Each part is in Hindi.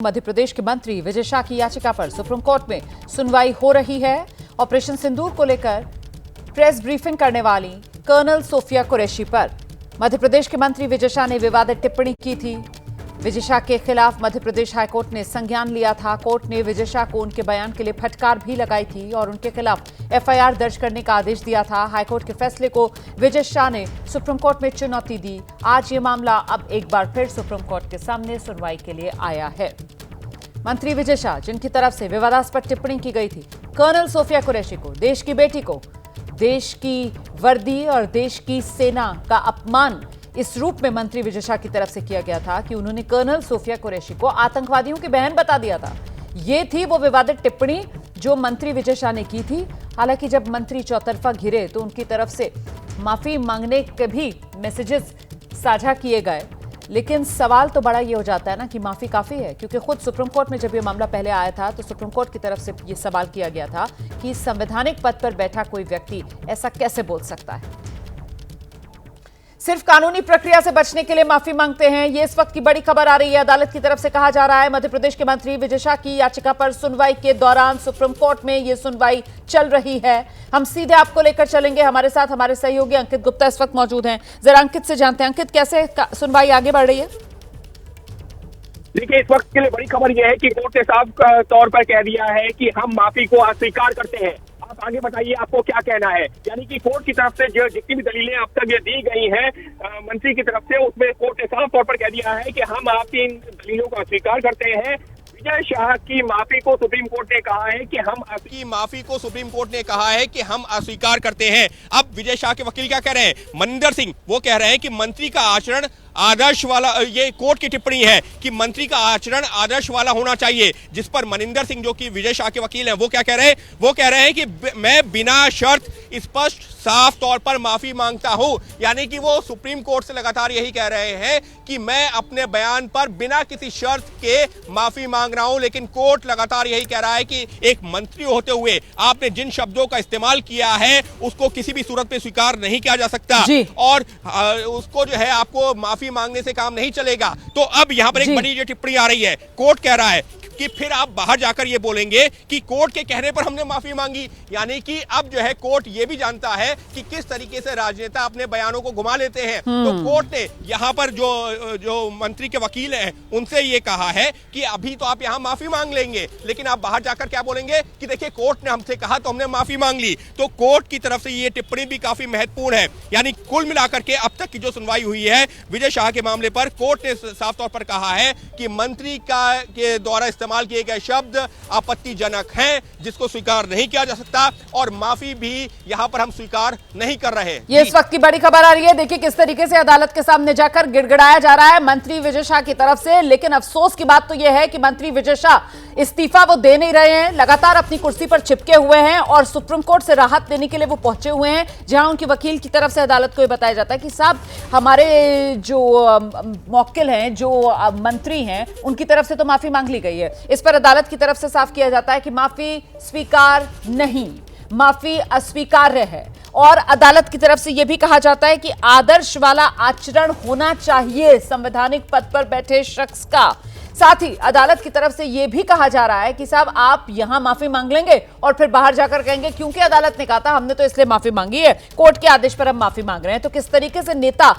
मध्य प्रदेश के मंत्री विजय शाह की याचिका पर सुप्रीम कोर्ट में सुनवाई हो रही है। ऑपरेशन सिंदूर को लेकर प्रेस ब्रीफिंग करने वाली कर्नल सोफिया कुरैशी पर मध्य प्रदेश के मंत्री विजय शाह ने विवादित टिप्पणी की थी। विजय शाह के खिलाफ मध्य प्रदेश हाईकोर्ट ने संज्ञान लिया था। कोर्ट ने विजय शाह को उनके बयान के लिए फटकार भी लगाई थी और उनके खिलाफ एफआईआर दर्ज करने का आदेश दिया था। हाईकोर्ट के फैसले को विजय शाह ने सुप्रीम कोर्ट में चुनौती दी। आज ये मामला अब एक बार फिर सुप्रीम कोर्ट के सामने सुनवाई के लिए आया है। मंत्री विजय शाह, जिनकी तरफ से विवादास्पद टिप्पणी की गई थी, कर्नल सोफिया कुरैशी को, देश की बेटी को, देश की वर्दी और देश की सेना का अपमान इस रूप में मंत्री विजय शाह की तरफ से किया गया था कि उन्होंने कर्नल सोफिया कुरैशी को आतंकवादियों की बहन बता दिया था। ये थी वो विवादित टिप्पणी जो मंत्री विजय शाह ने की थी। हालांकि जब मंत्री चौतरफा घिरे तो उनकी तरफ से माफी मांगने के भी मैसेजेस साझा किए गए, लेकिन सवाल तो बड़ा ये हो जाता है ना कि माफी काफी है, क्योंकि खुद सुप्रीम कोर्ट में जब ये मामला पहले आया था तो सुप्रीम कोर्ट की तरफ से ये सवाल किया गया था कि संवैधानिक पद पर बैठा कोई व्यक्ति ऐसा कैसे बोल सकता है। सिर्फ कानूनी प्रक्रिया से बचने के लिए माफी मांगते हैं, ये इस वक्त की बड़ी खबर आ रही है। अदालत की तरफ से कहा जा रहा है मध्य प्रदेश के मंत्री विजय शाह की याचिका पर सुनवाई के दौरान सुप्रीम कोर्ट में ये सुनवाई चल रही है। हम सीधे आपको लेकर चलेंगे। हमारे साथ हमारे सहयोगी अंकित गुप्ता इस वक्त मौजूद हैं। जरा अंकित से जानते हैं, अंकित, कैसे सुनवाई आगे बढ़ रही है? देखिए, इस वक्त के लिए बड़ी खबर यह है कि कोर्ट ने साफ तौर पर कह दिया है कि हम माफी को अस्वीकार करते हैं। आप आगे बताइए, आपको क्या कहना है? यानी कि कोर्ट की तरफ से जो जितनी भी दलीलें अब तक ये दी गई हैं मंत्री की तरफ से, उसमें कोर्ट ने साफ तौर पर कह दिया है कि हम आपकी इन दलीलों को अस्वीकार करते हैं। विजय शाह की माफी को सुप्रीम कोर्ट ने कहा है कि हम अस्वीकार करते हैं। अब विजय शाह के वकील क्या कह रहे हैं? मनिंदर सिंह, वो कह रहे हैं कि मंत्री का आचरण आदर्श वाला, ये कोर्ट की टिप्पणी है कि मंत्री का आचरण आदर्श वाला होना चाहिए, जिस पर मनिंदर सिंह, जो कि विजय शाह के वकील हैं, वो क्या कह रहे हैं? वो कह रहे हैं कि मैं बिना शर्त स्पष्ट साफ तौर पर माफी मांगता हूं। यानी कि वो सुप्रीम कोर्ट से लगातार यही कह रहे हैं कि मैं अपने बयान पर बिना किसी शर्त के माफी मांग रहा हूं। लेकिन कोर्ट लगातार यही कह रहा है कि एक मंत्री होते हुए आपने जिन शब्दों का इस्तेमाल किया है उसको किसी भी सूरत में स्वीकार नहीं किया जा सकता और उसको जो है आपको माफी मांगने से काम नहीं चलेगा। तो अब यहां पर एक बड़ी जो टिप्पणी आ रही है, कोर्ट कह रहा है कि फिर आप बाहर जाकर ये बोलेंगे कि कोर्ट के कहने पर हमने माफी मांगी। यानी कि अब जो है कोर्ट ये भी जानता है कि किस तरीके से राजनेता अपने बयानों को घुमा लेते हैं। तो कोर्ट ने यहाँ पर जो मंत्री के वकील हैं उनसे ये कहा है कि अभी तो आप यहाँ माफी मांग लेंगे, लेकिन आप बाहर जाकर क्या बोलेंगे कि देखिए कोर्ट ने हमसे कहा तो हमने माफी मांग ली। तो कोर्ट की तरफ से ये टिप्पणी भी काफी महत्वपूर्ण है। यानी कुल मिलाकर के अब तक की जो सुनवाई हुई है विजय शाह के मामले पर, कोर्ट ने साफ तौर पर कहा है कि मंत्री के द्वारा इस्तेमाल किए गए शब्द आपत्तिजनक हैं, जिसको स्वीकार नहीं किया जा सकता और माफी भी यहां पर हम स्वीकार नहीं कर रहे। ये इस वक्त की बड़ी खबर आ रही है। देखिए किस तरीके से अदालत के सामने जाकर गिड़गिड़ाया जा रहा है मंत्री विजय शाह की तरफ से। लेकिन अफसोस की बात तो यह है कि मंत्री विजय शाह इस्तीफा वो दे नहीं रहे हैं, लगातार अपनी कुर्सी पर चिपके हुए हैं और सुप्रीम कोर्ट से राहत देने के लिए वो पहुंचे हुए हैं, जहां उनके वकील की तरफ से अदालत को यह बताया जाता है कि साहब हमारे जो मौक्किल हैं, जो मंत्री हैं, उनकी तरफ से तो माफी मांग ली गई है। इस पर अदालत की तरफ से साफ किया जाता है कि माफी स्वीकार नहीं, माफी अस्वीकार्य है। और अदालत की तरफ से यह भी कहा जाता है कि आदर्श वाला आचरण होना चाहिए संवैधानिक पद पर बैठे शख्स का। साथ ही अदालत की तरफ से यह भी कहा जा रहा है कि साहब आप यहां माफी मांग लेंगे और फिर बाहर जाकर कहेंगे क्योंकि अदालत ने कहा था, हमने तो इसलिए माफी मांगी है, कोर्ट के आदेश पर हम माफी मांग रहे हैं। तो किस तरीके से नेता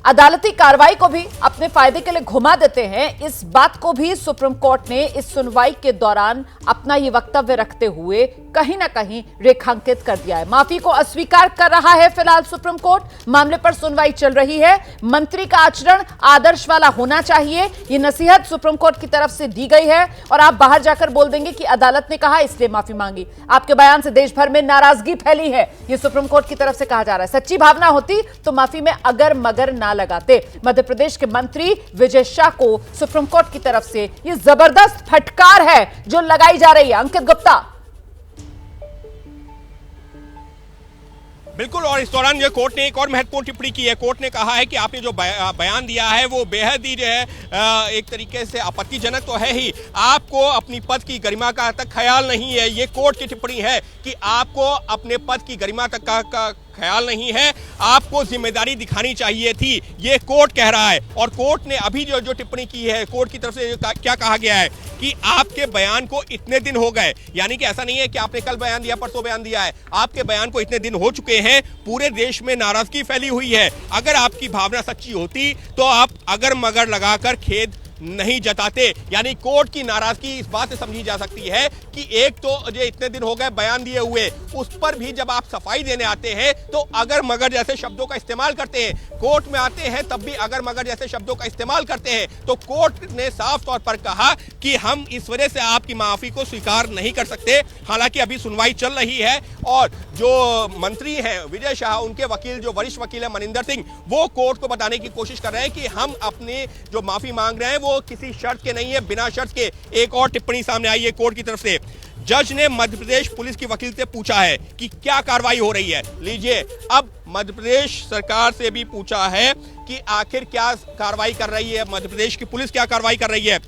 अदालती कार्रवाई को भी अपने फायदे के लिए घुमा देते हैं, इस बात को भी सुप्रीम कोर्ट ने इस सुनवाई के दौरान अपना ये वक्तव्य रखते हुए कहीं ना कहीं रेखांकित कर दिया है। माफी को अस्वीकार कर रहा है फिलहाल सुप्रीम कोर्ट। मामले पर सुनवाई चल रही है। मंत्री का आचरण आदर्श वाला होना चाहिए, ये नसीहत सुप्रीम कोर्ट की तरफ से दी गई है और आप बाहर जाकर बोल देंगे कि अदालत ने कहा इसलिए माफी मांगी। आपके बयान से देश भर में नाराजगी फैली है, ये सुप्रीम कोर्ट की तरफ से कहा जा रहा है। सच्ची भावना होती तो माफी में अगर मगर ना लगाते। मध्य प्रदेश के मंत्री विजय शाह को सुप्रीम कोर्ट की तरफ से यह जबरदस्त फटकार है जो लगाई जा रही है। अंकित गुप्ता। बिल्कुल, और इस दौरान जो कोर्ट ने एक और महत्वपूर्ण टिप्पणी की है। कोर्ट ने कहा है कि आपने जो बयान दिया है वो बेहद ही जो है एक तरीके से आपत्तिजनक तो है ही, आपको अपनी पद की गरिमा का तक ख्याल नहीं है। ये कोर्ट की टिप्पणी है कि आपको अपने पद की गरिमा तक का ख्याल नहीं है। आपको जिम्मेदारी दिखानी चाहिए थी, ये कोर्ट कह रहा है। और कोर्ट ने अभी जो टिप्पणी की है, कोर्ट की तरफ से क्या कहा गया है कि आपके बयान को इतने दिन हो गए, यानी कि ऐसा नहीं है कि आपने कल बयान दिया, परसों बयान दिया है, आपके बयान को इतने दिन हो चुके हैं, पूरे देश में नाराजगी फैली हुई है। अगर आपकी भावना सच्ची होती तो आप अगर मगर लगाकर खेद नहीं जताते। यानी कोर्ट की नाराजगी इस बात से समझी जा सकती है कि एक तो जो इतने दिन हो गए बयान दिए हुए, उस पर भी जब आप सफाई देने आते हैं तो अगर मगर जैसे शब्दों का इस्तेमाल करते हैं, कोर्ट में आते हैं तब भी अगर मगर जैसे शब्दों का इस्तेमाल करते हैं, तो कोर्ट ने साफ तौर पर कहा कि हम इस वजह से आपकी माफी को स्वीकार नहीं कर सकते। हालांकि अभी सुनवाई चल रही है और जो मंत्री हैं विजय शाह, उनके वकील जो वरिष्ठ वकील है मनिंदर सिंह, वो कोर्ट को बताने की कोशिश कर रहे हैं कि हम अपने जो माफी मांग रहे हैं वो किसी शर्त के नहीं है, बिना शर्त के। एक और टिप्पणी सामने आई है कोर्ट की तरफ से। जज ने मध्य प्रदेश पुलिस की वकील से पूछा है कि क्या कार्रवाई हो रही है। लीजिए, अब मध्य प्रदेश सरकार से भी पूछा है कि आखिर क्या कार्रवाई कर रही है, मध्य प्रदेश की पुलिस क्या कार्रवाई कर रही है।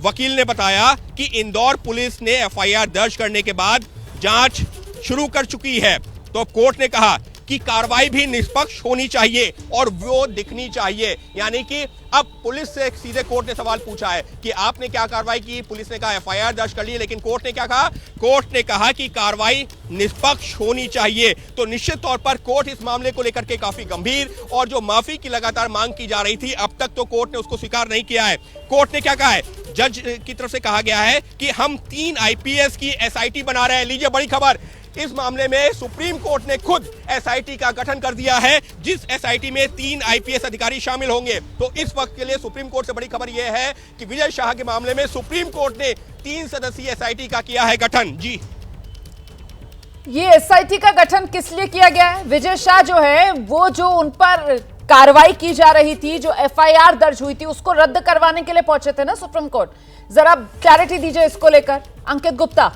वकील ने बताया कि इंदौर पुलिस ने एफआईआर दर्ज करने के बाद जांच शुरू कर चुकी है। तो कोर्ट ने कहा कि कार्रवाई भी निष्पक्ष होनी चाहिए और वो दिखनी चाहिए। यानी कि अब पुलिस से सीधे कोर्ट ने सवाल पूछा है कि आपने क्या कार्रवाई की। पुलिस ने कहा एफआईआर दर्ज कर ली, लेकिन कोर्ट ने क्या कहा? कोर्ट ने कहा कि कार्रवाई निष्पक्ष होनी चाहिए। तो निश्चित तौर पर कोर्ट इस मामले को लेकर के काफी गंभीर, और जो माफी की लगातार मांग की जा रही थी अब तक तो कोर्ट ने उसको स्वीकार नहीं किया है। कोर्ट ने क्या कहा है? जज की तरफ से कहा गया है कि हम 3 आईपीएस की एसआईटी बना रहे हैं। लीजिए बड़ी खबर, इस मामले में सुप्रीम कोर्ट ने खुद एसआईटी का गठन कर दिया है, जिस एसआईटी में 3 आईपीएस अधिकारी शामिल होंगे। तो इस वक्त के लिए सुप्रीम कोर्ट से बड़ी खबर यह है कि विजय शाह के मामले में सुप्रीम कोर्ट ने 3 सदस्यीय एसआईटी का किया है गठन। जी, ये एसआईटी का गठन किस लिए किया गया है? विजय शाह जो है वो जो उन पर कार्रवाई की जा रही थी, जो एफआईआर दर्ज हुई थी, उसको रद्द करवाने के लिए पहुंचे थे ना सुप्रीम कोर्ट। जरा क्लैरिटी दीजिए इसको लेकर, अंकित गुप्ता।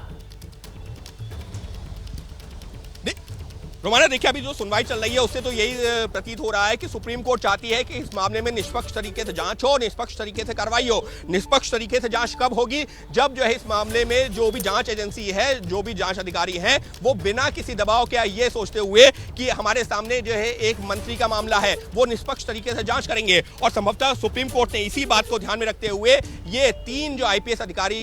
रोमाना, देखिए अभी जो सुनवाई चल रही है उससे तो यही प्रतीत हो रहा है कि सुप्रीम कोर्ट चाहती है कि इस मामले में निष्पक्ष तरीके से जांच हो, निष्पक्ष तरीके से कार्रवाई हो। निष्पक्ष तरीके से जांच कब होगी? जब जो है इस मामले में जो भी जांच एजेंसी है, जो भी जांच अधिकारी हैं, वो बिना किसी दबाव के ये सोचते हुए कि हमारे सामने जो है एक मंत्री का मामला है, वो निष्पक्ष तरीके से जांच करेंगे। और संभवतः सुप्रीम कोर्ट ने इसी बात को ध्यान में रखते हुए ये 3 जो आईपीएस अधिकारी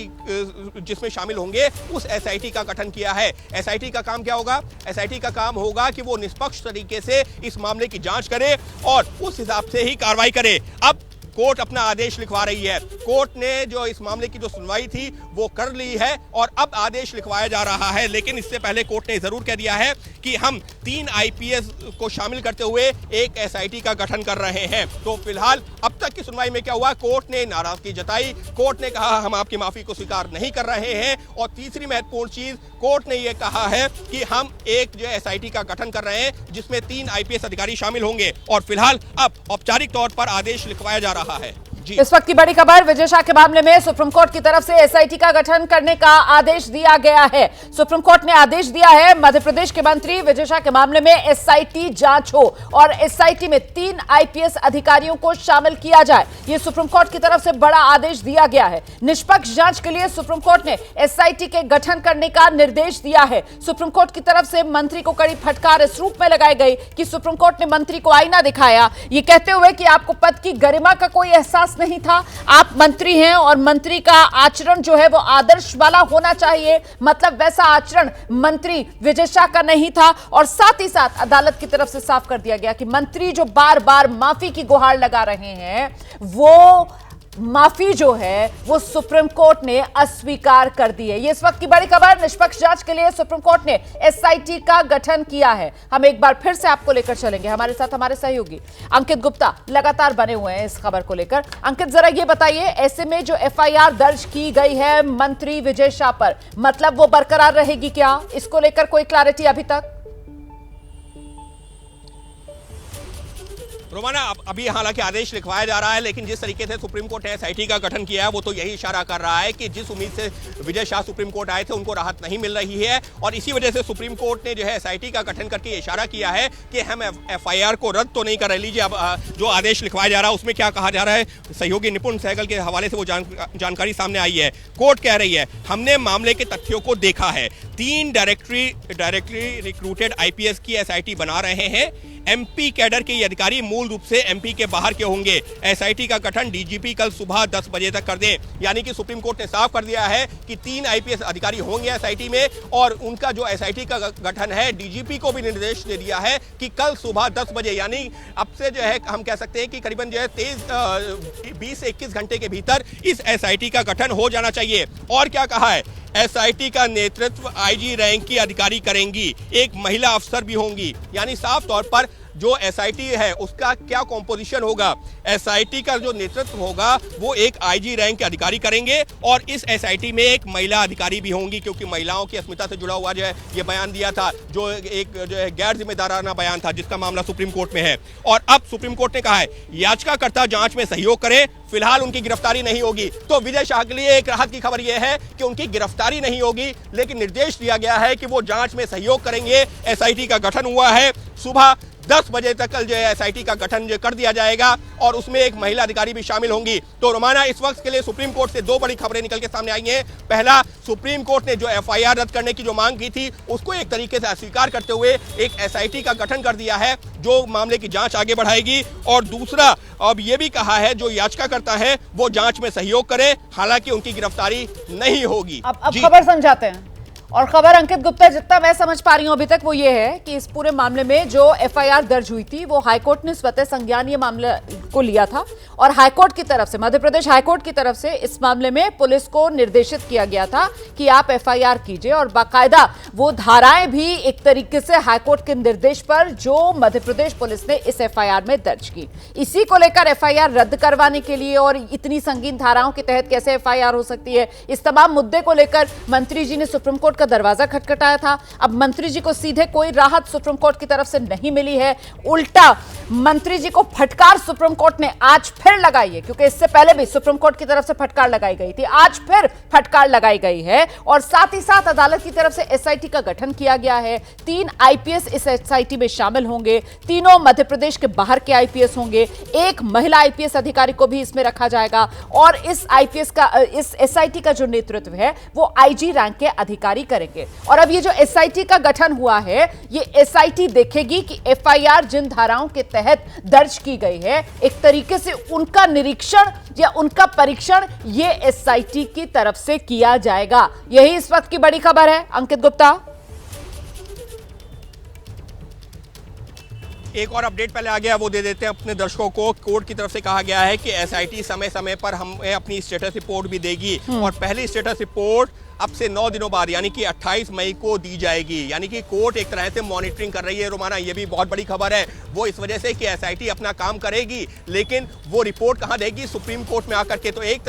जिसमें शामिल होंगे उस एसआईटी का गठन किया है। एसआईटी का काम क्या होगा? एसआईटी का काम होगा कि वो निष्पक्ष तरीके से इस मामले की जांच करे और उस हिसाब से ही कार्रवाई करे। अब कोर्ट अपना आदेश लिखवा रही है। कोर्ट ने जो इस मामले की जो सुनवाई थी वो कर ली है और अब आदेश लिखवाया जा रहा है। लेकिन इससे पहले कोर्ट ने जरूर कह दिया है कि हम 3 आईपीएस को शामिल करते हुए एक एसआईटी का गठन कर रहे हैं। तो फिलहाल अब तक की सुनवाई में क्या हुआ? कोर्ट ने नाराजगी जताई, कोर्ट ने कहा हम आपकी माफी को स्वीकार नहीं कर रहे हैं। और तीसरी महत्वपूर्ण चीज, कोर्ट ने यह कहा है कि हम एक जो एसआईटी का गठन कर रहे हैं जिसमें 3 आईपीएस अधिकारी शामिल होंगे। और फिलहाल अब औपचारिक तौर पर आदेश लिखवाया जा रहा है। इस वक्त की बड़ी खबर, विजय शाह के मामले में सुप्रीम कोर्ट की तरफ से एसआईटी का गठन करने का आदेश दिया गया है। सुप्रीम कोर्ट ने आदेश दिया है मध्य प्रदेश के मंत्री विजय शाह के मामले में एसआईटी जांच हो और एसआईटी में 3 आईपीएस अधिकारियों को शामिल किया जाए। यह सुप्रीम कोर्ट की तरफ से बड़ा आदेश दिया गया है। निष्पक्ष जांच के लिए सुप्रीम कोर्ट ने एसआईटी के गठन करने का निर्देश दिया है। सुप्रीम कोर्ट की तरफ से मंत्री को कड़ी फटकार इस रूप में लगाई गई कि सुप्रीम कोर्ट ने मंत्री को आईना दिखाया, ये कहते हुए कि आपको पद की गरिमा का कोई एहसास नहीं था, आप मंत्री हैं और मंत्री का आचरण जो है वो आदर्श वाला होना चाहिए। मतलब वैसा आचरण मंत्री विजय शाह का नहीं था। और साथ ही साथ अदालत की तरफ से साफ कर दिया गया कि मंत्री जो बार बार माफी की गुहार लगा रहे हैं, वो माफी जो है वो सुप्रीम कोर्ट ने अस्वीकार कर दी है। ये इस वक्त की बड़ी खबर, निष्पक्ष जांच के लिए सुप्रीम कोर्ट ने एसआईटी का गठन किया है। हम एक बार फिर से आपको लेकर चलेंगे, हमारे साथ हमारे सहयोगी अंकित गुप्ता लगातार बने हुए हैं इस खबर को लेकर। अंकित, जरा ये बताइए, ऐसे में जो एफआईआर दर्ज की गई है मंत्री विजय शाह पर, मतलब वो बरकरार रहेगी क्या? इसको लेकर कोई क्लैरिटी अभी तक? रोमाना, अभी हालांकि आदेश लिखवाया जा रहा है, लेकिन जिस तरीके से सुप्रीम कोर्ट ने एसआईटी का गठन किया है वो तो यही इशारा कर रहा है कि जिस उम्मीद से विजय शाह सुप्रीम कोर्ट आए थे उनको राहत नहीं मिल रही है। और इसी वजह से सुप्रीम कोर्ट ने जो है एसआईटी का गठन करके इशारा किया है कि हम एफआईआर को रद्द तो नहीं कर रहे। लीजिए, अब जो आदेश लिखवाया जा रहा है उसमें क्या कहा जा रहा है, सहयोगी निपुण सहगल के हवाले से वो जानकारी सामने आई है। कोर्ट कह रही है हमने मामले के तथ्यों को देखा है, 3 डायरेक्टली रिक्रूटेड आईपीएस की एसआईटी बना रहे हैं। एमपी कैडर के ये अधिकारी मूल रूप से एमपी के बाहर के होंगे। एसआईटी का गठन डीजीपी कल सुबह 10 बजे तक कर दें, यानी कि सुप्रीम कोर्ट ने साफ कर दिया है कि 3 आईपीएस अधिकारी होंगे एसआईटी में, और उनका जो एसआईटी का गठन है डीजीपी को भी निर्देश दे दिया है कि कल सुबह 10 बजे, यानी अब से जो है हम कह सकते हैं कि करीबन जो है 20 से 21 घंटे के भीतर इस एसआईटी का गठन हो जाना चाहिए। और क्या कहा है, एसआईटी का नेतृत्व आईजी रैंक की अधिकारी करेंगी, एक महिला अफसर भी होंगी, यानी साफ तौर पर जो एसआईटी है उसका क्या कॉम्पोजिशन होगा, एसआईटी का जो नेतृत्व होगा वो एक आईजी रैंक के अधिकारी करेंगे, और इस एसआईटी में एक महिला अधिकारी भी होंगी, क्योंकि महिलाओं की अस्मिता से जुड़ा हुआ जो है ये बयान दिया था, जो एक जो है गैर जिम्मेदाराना बयान था, जिसका मामला सुप्रीम कोर्ट में है। और अब सुप्रीम कोर्ट ने कहा है याचिकाकर्ता जांच में सहयोग करे, फिलहाल उनकी गिरफ्तारी नहीं होगी। तो विजय शाह के लिए एक राहत की खबर यह है कि उनकी गिरफ्तारी नहीं होगी, लेकिन निर्देश दिया गया है कि वो जांच में सहयोग करेंगे। एसआईटी का गठन हुआ है, सुबह 10 बजे तक कल जो है एसआईटी का गठन जो कर दिया जाएगा, और उसमें एक महिला अधिकारी भी शामिल होंगी। तो रोमाना इस वक्त के लिए सुप्रीम कोर्ट से 2 बड़ी खबरें निकल के सामने आई हैं। पहला, सुप्रीम कोर्ट ने जो एफआईआर रद्द करने की जो मांग की थी उसको एक तरीके से अस्वीकार करते हुए एक एसआईटी का गठन कर दिया है जो मामले की जांच आगे बढ़ाएगी। और दूसरा, अब ये भी कहा है जो याचिकाकर्ता है वो जांच में सहयोग करे, हालांकि उनकी गिरफ्तारी नहीं होगी। अब खबर समझाते हैं, और खबर अंकित गुप्ता जितना मैं समझ पा रही हूं अभी तक वो ये है कि इस पूरे मामले में जो एफआईआर दर्ज हुई थी वो हाईकोर्ट ने स्वतः संज्ञान ये मामले को लिया था, और हाईकोर्ट की तरफ से, मध्य प्रदेश हाईकोर्ट की तरफ से इस मामले में पुलिस को निर्देशित किया गया था कि आप एफआईआर कीजिए, और बाकायदा वो धाराएं भी एक तरीके से हाईकोर्ट के निर्देश पर जो मध्य प्रदेश पुलिस ने इस एफआईआर में दर्ज की, इसी को लेकर एफआईआर रद्द करवाने के लिए, और इतनी संगीन धाराओं के तहत कैसे एफआईआर हो सकती है, इस तमाम मुद्दे को लेकर मंत्री जी ने सुप्रीम कोर्ट का दरवाजा खटखटाया था। अब मंत्री जी को सीधे कोई राहत सुप्रीम कोर्ट की तरफ से नहीं मिली है, उल्टा मंत्री जी को फटकार सुप्रीम कोर्ट ने आज फिर लगाई है, क्योंकि इससे पहले भी सुप्रीम कोर्ट की तरफ से फटकार लगाई गई थी, आज फिर फटकार लगाई गई है। और साथ ही साथ अदालत की तरफ से एसआईटी का गठन किया गया है, 3 आईपीएस इस एसआईटी में शामिल होंगे, तीनों मध्य प्रदेश के बाहर के आईपीएस होंगे, एक महिला आईपीएस अधिकारी को भी इसमें रखा जाएगा, और इस आईपीएस का, इस एसआईटी का जो नेतृत्व है वो आईजी रैंक के अधिकारी करेंगे। और अब ये जो एसआईटी का गठन हुआ है, ये एसआईटी देखेगी कि एफआईआर जिन धाराओं के तहत दर्ज की गई है, एक तरीके से उनका निरीक्षण या उनका परीक्षण ये एसआईटी की तरफ से किया जाएगा। यही इस वक्त की बड़ी खबर है। अंकित गुप्ता, एक और अपडेट पहले आ गया, वो दे देते हैं अपने दर्शकों को। कोर्ट की तरफ से कहा गया है कि एसआईटी समय समय पर हमें अपनी स्टेटस रिपोर्ट भी देगी, और पहली स्टेटस रिपोर्ट अब से 9 दिनों बाद यानी कि 28 मई को दी जाएगी। यानी कि कोर्ट एक तरह से मॉनिटरिंग कर रही है रोमाना, ये भी बहुत बड़ी खबर है। वो इस वजह से कि एसआईटी अपना काम करेगी, लेकिन वो रिपोर्ट कहां देगी, सुप्रीम कोर्ट में आकर के। तो एक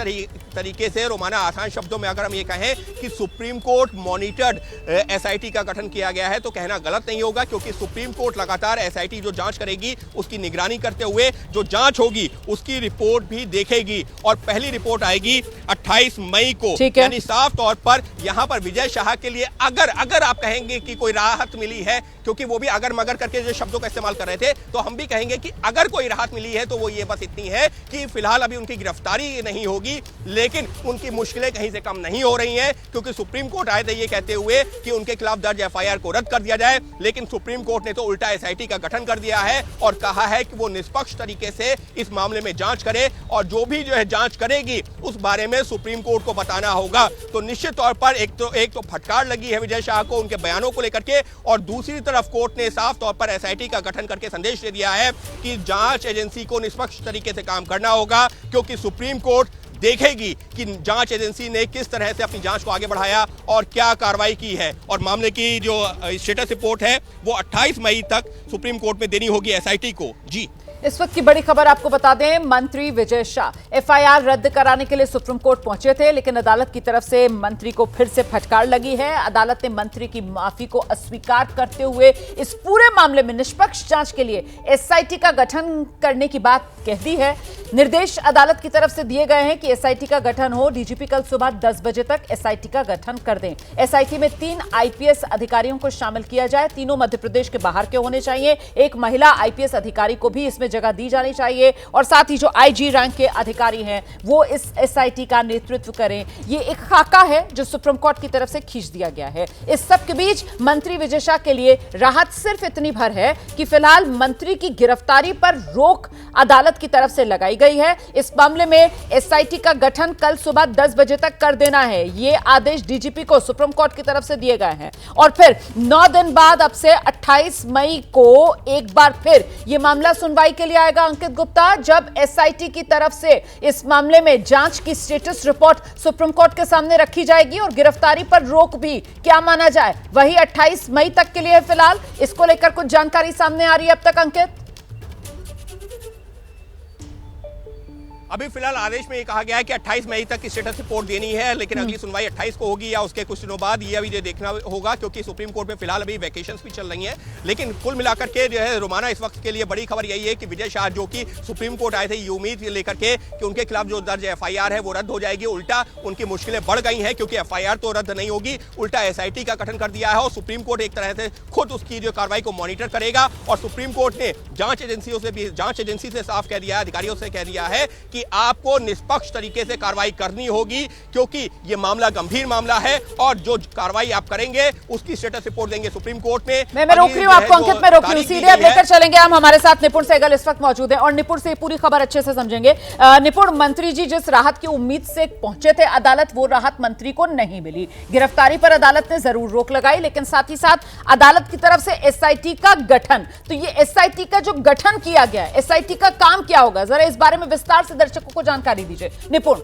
तरीके से रोमाना आसान शब्दों में अगर हम ये कहें कि सुप्रीम कोर्ट मॉनिटर्ड एसआईटी का गठन किया गया है तो कहना गलत नहीं होगा, क्योंकि सुप्रीम कोर्ट लगातार एसआईटी जो जांच करेगी उसकी निगरानी करते हुए जो जांच होगी उसकी रिपोर्ट भी देखेगी, और पहली रिपोर्ट आएगी 28 मई को। यानी साफ तौर पर यहां पर विजय शाह के लिए अगर आप कहेंगे कि कोई राहत मिली है, क्योंकि वो भी अगर मगर करके जो शब्दों का इस्तेमाल कर रहे थे, तो हम भी कहेंगे कि अगर कोई राहत मिली है तो वो ये बस इतनी है कि फिलहाल अभी उनकी गिरफ्तारी नहीं होगी, लेकिन उनकी मुश्किलें कहीं से कम नहीं हो रही हैं, क्योंकि सुप्रीम कोर्ट आए थे ये कहते हुए कि उनके खिलाफ दर्ज एफआईआर को रद्द कर दिया जाए, लेकिन सुप्रीम कोर्ट ने तो उल्टा एसआईटी का गठन कर दिया है और कहा है कि वो निष्पक्ष तरीके से इस मामले में जांच करे, और जो भी जो है जांच करेगी उस बारे में सुप्रीम कोर्ट को बताना होगा। तो निश्चित तौर पर एक तो फटकार लगी है विजय शाह को उनके बयानों को लेकर के, और दूसरी तरफ कोर्ट ने साफ तौर पर एसआईटी का गठन करके संदेश दे दिया है कि जांच एजेंसी को निष्पक्ष तरीके से काम करना होगा, क्योंकि सुप्रीम कोर्ट देखेगी कि जांच एजेंसी ने किस तरह से अपनी जांच को आगे बढ़ाया और क्या कार्रवाई की है। और मामले की जो स्टेटस रिपोर्ट है वो 28 मई तक सुप्रीम कोर्ट में देनी होगी एसआईटी को। जी, इस वक्त की बड़ी खबर आपको बता दें, मंत्री विजय शाह एफआईआर रद्द कराने के लिए सुप्रीम कोर्ट पहुंचे थे, लेकिन अदालत की तरफ से मंत्री को फिर से फटकार लगी है। अदालत ने मंत्री की माफी को अस्वीकार करते हुए इस पूरे मामले में निष्पक्ष जांच के लिए एसआईटी का गठन करने की बात कह दी है। निर्देश अदालत की तरफ से दिए गए हैं कि एसआईटी का गठन हो, डीजीपी कल सुबह 10 बजे तक एसआईटी का गठन कर दें। एसआईटी में 3 आईपीएस अधिकारियों को शामिल किया जाए, तीनों मध्य प्रदेश के बाहर के होने चाहिए, एक महिला आईपीएस अधिकारी को भी इसमें जगह दी जानी चाहिए और साथ ही जो आईजी रैंक के अधिकारी हैं वो इस एसआईटी का नेतृत्व करें। ये एक खाका है जो सुप्रीम कोर्ट की तरफ से खींच दिया गया है। इस सब के बीच मंत्री विजय शाह के लिए राहत सिर्फ इतनी भर है कि फिलहाल मंत्री की गिरफ्तारी पर रोक अदालत की तरफ से लगाई गई है। इस मामले में एसआईटी का गठन कल सुबह 10 बजे तक कर देना है, ये आदेश डीजीपी को सुप्रीम कोर्ट की तरफ से दिए गए हैं। और फिर 9 दिन बाद अब से 28 मई को एक बार फिर यह मामला सुनवाई के लिए आएगा अंकित गुप्ता, जब एसआईटी की तरफ से इस मामले में जांच की स्टेटस रिपोर्ट सुप्रीम कोर्ट के सामने रखी जाएगी और गिरफ्तारी पर रोक भी क्या माना जाए वही 28 मई तक के लिए है। फिलहाल इसको लेकर कुछ जानकारी सामने आ रही है अब तक अंकित? अभी फिलहाल आदेश में ये कहा गया है कि 28 मई तक की स्टेटस रिपोर्ट देनी है, लेकिन अगली सुनवाई 28 को होगी या उसके कुछ दिनों बाद, ये अभी देखना होगा, क्योंकि सुप्रीम कोर्ट में फिलहाल अभी वैकेशंस भी चल रही हैं। लेकिन कुल मिलाकर के जो है रोमाना इस वक्त के लिए बड़ी खबर यही है कि विजय शाह जो कि सुप्रीम कोर्ट आए थे ये उम्मीद लेकर के कि उनके खिलाफ जो दर्ज एफआईआर है वो रद्द हो जाएगी, उल्टा उनकी मुश्किलें बढ़ गई हैं, क्योंकि एफआईआर तो रद्द नहीं होगी, उल्टा एसआईटी का गठन कर दिया है और सुप्रीम कोर्ट एक तरह से खुद उसकी जो कार्रवाई को मॉनिटर करेगा। और सुप्रीम कोर्ट ने जांच एजेंसी से साफ कह दिया है, अधिकारियों से कह दिया है कि आपको निष्पक्ष तरीके से कार्रवाई करनी होगी, क्योंकि यह मामला गंभीर मामला है और जो कार्रवाई आप करेंगे उसकी स्टेटस रिपोर्ट देंगे सुप्रीम कोर्ट में। मैं रोक रही हूं आपको अंकित, मैं रोक रही हूं, सीधे अब लेकर चलेंगे हम। हमारे साथ निपुण सहगल इस वक्त मौजूद है और निपुण से पूरी खबर अच्छे से समझेंगे। निपुण, मंत्री जी जिस राहत की उम्मीद से पहुंचे थे अदालत, वो राहत मंत्री को नहीं मिली। गिरफ्तारी पर अदालत ने जरूर रोक लगाई, लेकिन साथ ही साथ अदालत की तरफ से एसआईटी का गठन, तो ये एसआईटी का जो गठन किया गया है, एसआईटी का काम क्या होगा, जरा इस बारे में विस्तार से दर्शकों को जानकारी दीजिए निपुण।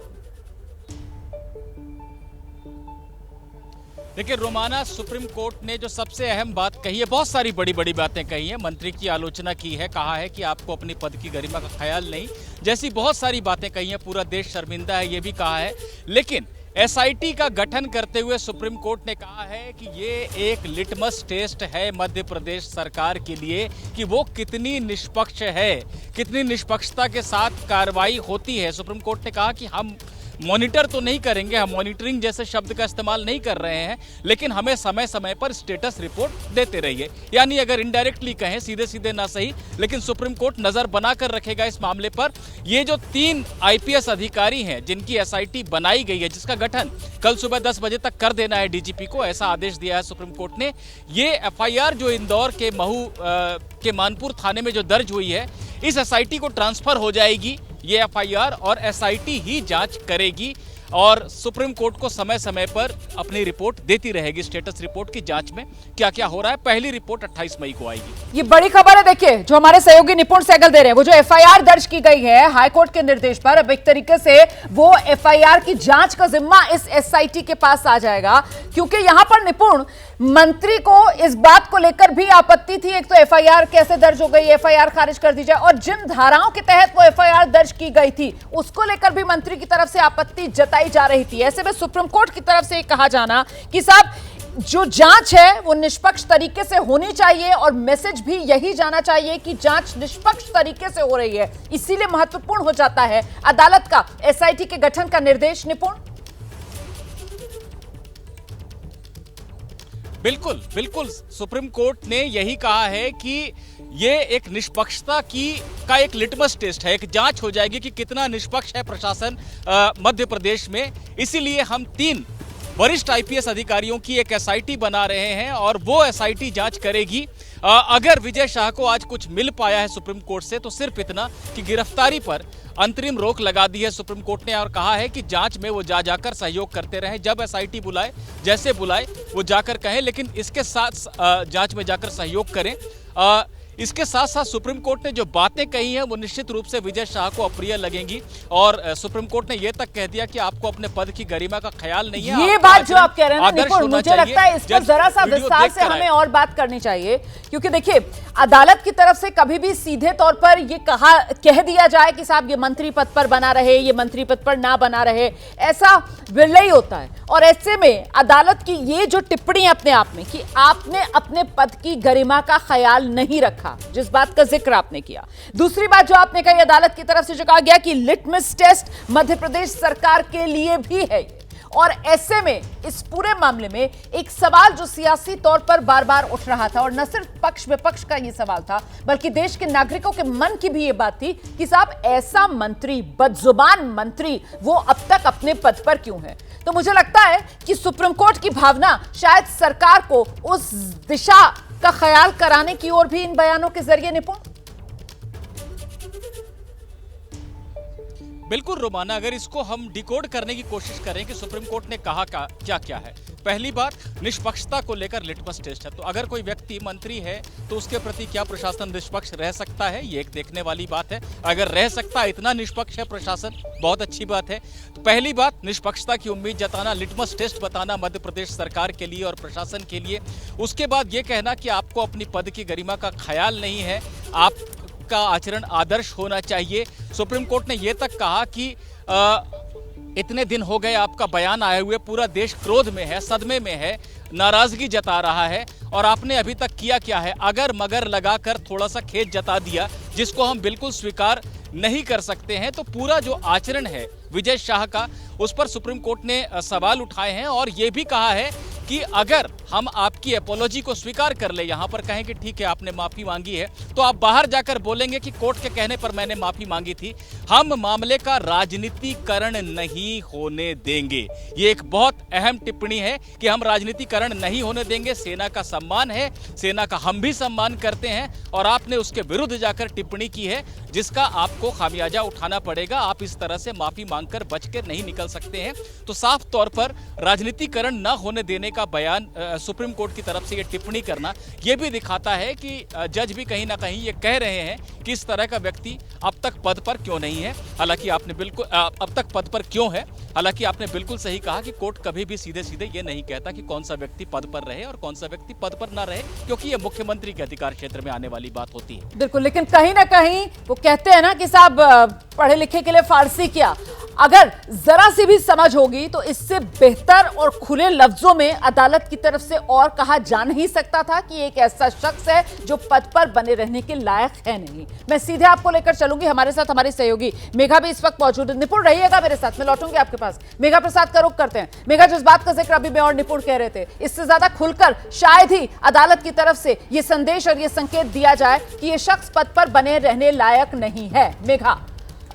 देखिए रोमाना, सुप्रीम कोर्ट ने जो सबसे अहम बात कही है, बहुत सारी बड़ी बड़ी बातें कही है, मंत्री की आलोचना की है, कहा है कि आपको अपनी पद की गरिमा का ख्याल नहीं, जैसी बहुत सारी बातें कही हैं, पूरा देश शर्मिंदा है ये भी कहा है। लेकिन एसआईटी का गठन करते हुए सुप्रीम कोर्ट ने कहा है कि ये एक लिटमस टेस्ट है मध्य प्रदेश सरकार के लिए कि वो कितनी निष्पक्ष है, कितनी निष्पक्षता के साथ कार्रवाई होती है। सुप्रीम कोर्ट ने कहा कि हम मॉनिटर तो नहीं करेंगे, हम मॉनिटरिंग जैसे शब्द का इस्तेमाल नहीं कर रहे हैं, लेकिन हमें समय समय पर स्टेटस रिपोर्ट देते रहिए। यानी अगर इनडायरेक्टली कहें, सीधे सीधे ना सही, लेकिन सुप्रीम कोर्ट नजर बनाकर रखेगा इस मामले पर। ये जो 3 आईपीएस अधिकारी हैं जिनकी एसआईटी बनाई गई है, जिसका गठन कल सुबह 10 बजे तक कर देना है डीजीपी को, ऐसा आदेश दिया है सुप्रीम कोर्ट ने। ये एफआईआर जो इंदौर के महू के मानपुर थाने में जो दर्ज हुई है, इस एसआईटी को ट्रांसफर हो जाएगी ये एफआईआर और एसआईटी ही जांच करेगी और सुप्रीम कोर्ट को समय समय पर अपनी रिपोर्ट देती रहेगी। स्टेटस रिपोर्ट की जांच में क्या क्या हो रहा है, पहली रिपोर्ट 28 मई को आएगी। ये बड़ी खबर है, देखिए जो हमारे सहयोगी निपुण सहगल दे रहे हैं, वो जो एफआईआर दर्ज की गई है हाईकोर्ट के निर्देश पर, अब एक तरीके से वो एफआईआर की जांच का जिम्मा इस एसआईटी के पास आ जाएगा, क्योंकि यहां पर निपुण मंत्री को इस बात को लेकर भी आपत्ति थी, एक तो एफआईआर कैसे दर्ज हो गई, एफआईआर खारिज कर दी जाए, और जिन धाराओं के तहत वो एफआईआर दर्ज की गई थी उसको लेकर भी मंत्री की तरफ से आपत्ति जताई जा रही थी। ऐसे में सुप्रीम कोर्ट की तरफ से कहा जाना कि साहब जो जांच है वो निष्पक्ष तरीके से होनी चाहिए और मैसेज भी यही जाना चाहिए कि जांच निष्पक्ष तरीके से हो रही है, इसीलिए महत्वपूर्ण हो जाता है अदालत का एसआईटी के गठन का निर्देश। निपुण, बिल्कुल बिल्कुल, सुप्रीम कोर्ट ने यही कहा है कि ये एक निष्पक्षता का एक लिटमस टेस्ट है, एक जांच हो जाएगी कि कितना निष्पक्ष है प्रशासन मध्य प्रदेश में। इसीलिए हम 3 वरिष्ठ आईपीएस अधिकारियों की एक एसआईटी बना रहे हैं और वो एसआईटी जांच करेगी। अगर विजय शाह को आज कुछ मिल पाया है सुप्रीम कोर्ट से तो सिर्फ इतना कि गिरफ्तारी पर अंतरिम रोक लगा दी है सुप्रीम कोर्ट ने और कहा है कि जांच में वो जाकर सहयोग करते रहें, जब एसआईटी बुलाए, जैसे बुलाए वो जाकर कहें, लेकिन इसके साथ जांच में जाकर सहयोग करें। इसके साथ साथ सुप्रीम कोर्ट ने जो बातें कही हैं वो निश्चित रूप से विजय शाह को अप्रिय लगेंगी और सुप्रीम कोर्ट ने यह तक कह दिया कि आपको अपने पद की गरिमा का ख्याल नहीं है। ये बात जो आप कह रहे हैं ना, मुझे लगता है इस पर जरा सा विस्तार से हमें और बात करनी चाहिए, क्योंकि देखिए अदालत की तरफ से कभी भी सीधे तौर पर ये कह दिया जाए कि साहब ये मंत्री पद पर बना रहे, ये मंत्री पद पर ना बना रहे, ऐसा विरल ही होता है। और ऐसे में अदालत की ये जो टिप्पणी अपने आप में कि आपने अपने पद की गरिमा का ख्याल नहीं रखा, जिस बात का जिक्र आपने किया, दूसरी बात जो आपने कही अदालत की तरफ से जो कहा गया कि लिटमस टेस्ट मध्य प्रदेश सरकार के लिए भी है, और ऐसे में इस पूरे मामले में एक सवाल जो सियासी तौर पर बार बार उठ रहा था, और न सिर्फ पक्ष विपक्ष का ये सवाल था बल्कि देश के नागरिकों के मन की भी ये बात थी कि साहब ऐसा मंत्री, बदजुबान मंत्री, वो अब तक अपने पद पर क्यों है। तो मुझे लगता है कि सुप्रीम कोर्ट की भावना शायद सरकार को उस दिशा का ख्याल कराने की ओर भी इन बयानों के जरिए निपुण। बिल्कुल रोमाना, अगर इसको हम डिकोड करने की कोशिश करें कि सुप्रीम कोर्ट ने कहा क्या क्या है। पहली बात, निष्पक्षता को लेकर लिटमस टेस्ट है। तो अगर कोई व्यक्ति मंत्री है तो उसके प्रति क्या प्रशासन निष्पक्ष रह सकता है, ये एक देखने वाली बात है। अगर रह सकता है, इतना निष्पक्ष है प्रशासन, बहुत अच्छी बात है। तो पहली बात, निष्पक्षता की उम्मीद जताना, लिटमस टेस्ट बताना मध्य प्रदेश सरकार के लिए और प्रशासन के लिए। उसके बाद ये कहना कि आपको अपनी पद की गरिमा का ख्याल नहीं है, आपका आचरण आदर्श होना चाहिए। सुप्रीम कोर्ट ने यह तक कहा कि इतने दिन हो गए आपका बयान आए हुए, पूरा देश क्रोध में है, सदमे में है, नाराजगी जता रहा है, और आपने अभी तक किया क्या है। अगर मगर लगाकर थोड़ा सा खेद जता दिया, जिसको हम बिल्कुल स्वीकार नहीं कर सकते हैं। तो पूरा जो आचरण है विजय शाह का, उस पर सुप्रीम कोर्ट ने सवाल उठाए हैं और यह भी कहा है कि अगर हम आपकी एपोलॉजी को स्वीकार कर ले, यहां पर कहें कि ठीक है आपने माफी मांगी है, तो आप बाहर जाकर बोलेंगे कि कोर्ट के कहने पर मैंने माफी मांगी थी। हम मामले का राजनीतिकरण नहीं होने देंगे। ये एक बहुत अहम टिप्पणी है कि हम राजनीतिकरण नहीं होने देंगे। सेना का सम्मान है, सेना का हम भी सम्मान करते हैं, और आपने उसके विरुद्ध जाकर टिप्पणी की है जिसका आपको खामियाजा उठाना पड़ेगा। आप इस तरह से माफी मांगकर बच के नहीं निकल सकते हैं। तो साफ तौर पर राजनीतिकरण न होने देने का बयान सुप्रीम कोर्ट की तरफ से ये टिप्पणी करना, ये भी दिखाता है कि जज भी कहीं ना कहीं ये कह रहे हैं कि इस तरह का व्यक्ति अब तक पद पर क्यों नहीं है। हालांकि आपने बिल्कुल अब तक पद पर क्यों है, हालांकि आपने बिल्कुल सही कहा कि कोर्ट कभी भी सीधे सीधे ये नहीं कहता कि कौन सा व्यक्ति पद पर रहे और कौन सा व्यक्ति पद पर ना रहे, क्योंकि ये मुख्यमंत्री के अधिकार क्षेत्र में आने वाली बात होती है। बिल्कुल, लेकिन कहीं ना कहीं वो कहते हैं ना कि साहब पढ़े लिखे के लिए फारसी क्या, अगर जरा सी भी समझ होगी तो इससे बेहतर और खुले लफ्जों में अदालत की तरफ से और कहा जा नहीं सकता था कि एक ऐसा शख्स है जो पद पर बने रहने के लायक है नहीं। मैं सीधे आपको लेकर चलूंगी, हमारे साथ हमारी सहयोगी मेघा भी इस वक्त मौजूद है। निपुण रहिएगा मेरे साथ, मैं लौटूंगी आपके पास। मेघा प्रसाद का रुख करते हैं। मेघा, जिस बात का जिक्र अभी मैं और निपुण कह रहे थे, इससे ज्यादा खुलकर शायद ही अदालत की तरफ से यह संदेश और यह संकेत दिया जाए कि यह शख्स पद पर बने रहने लायक नहीं है। मेघा,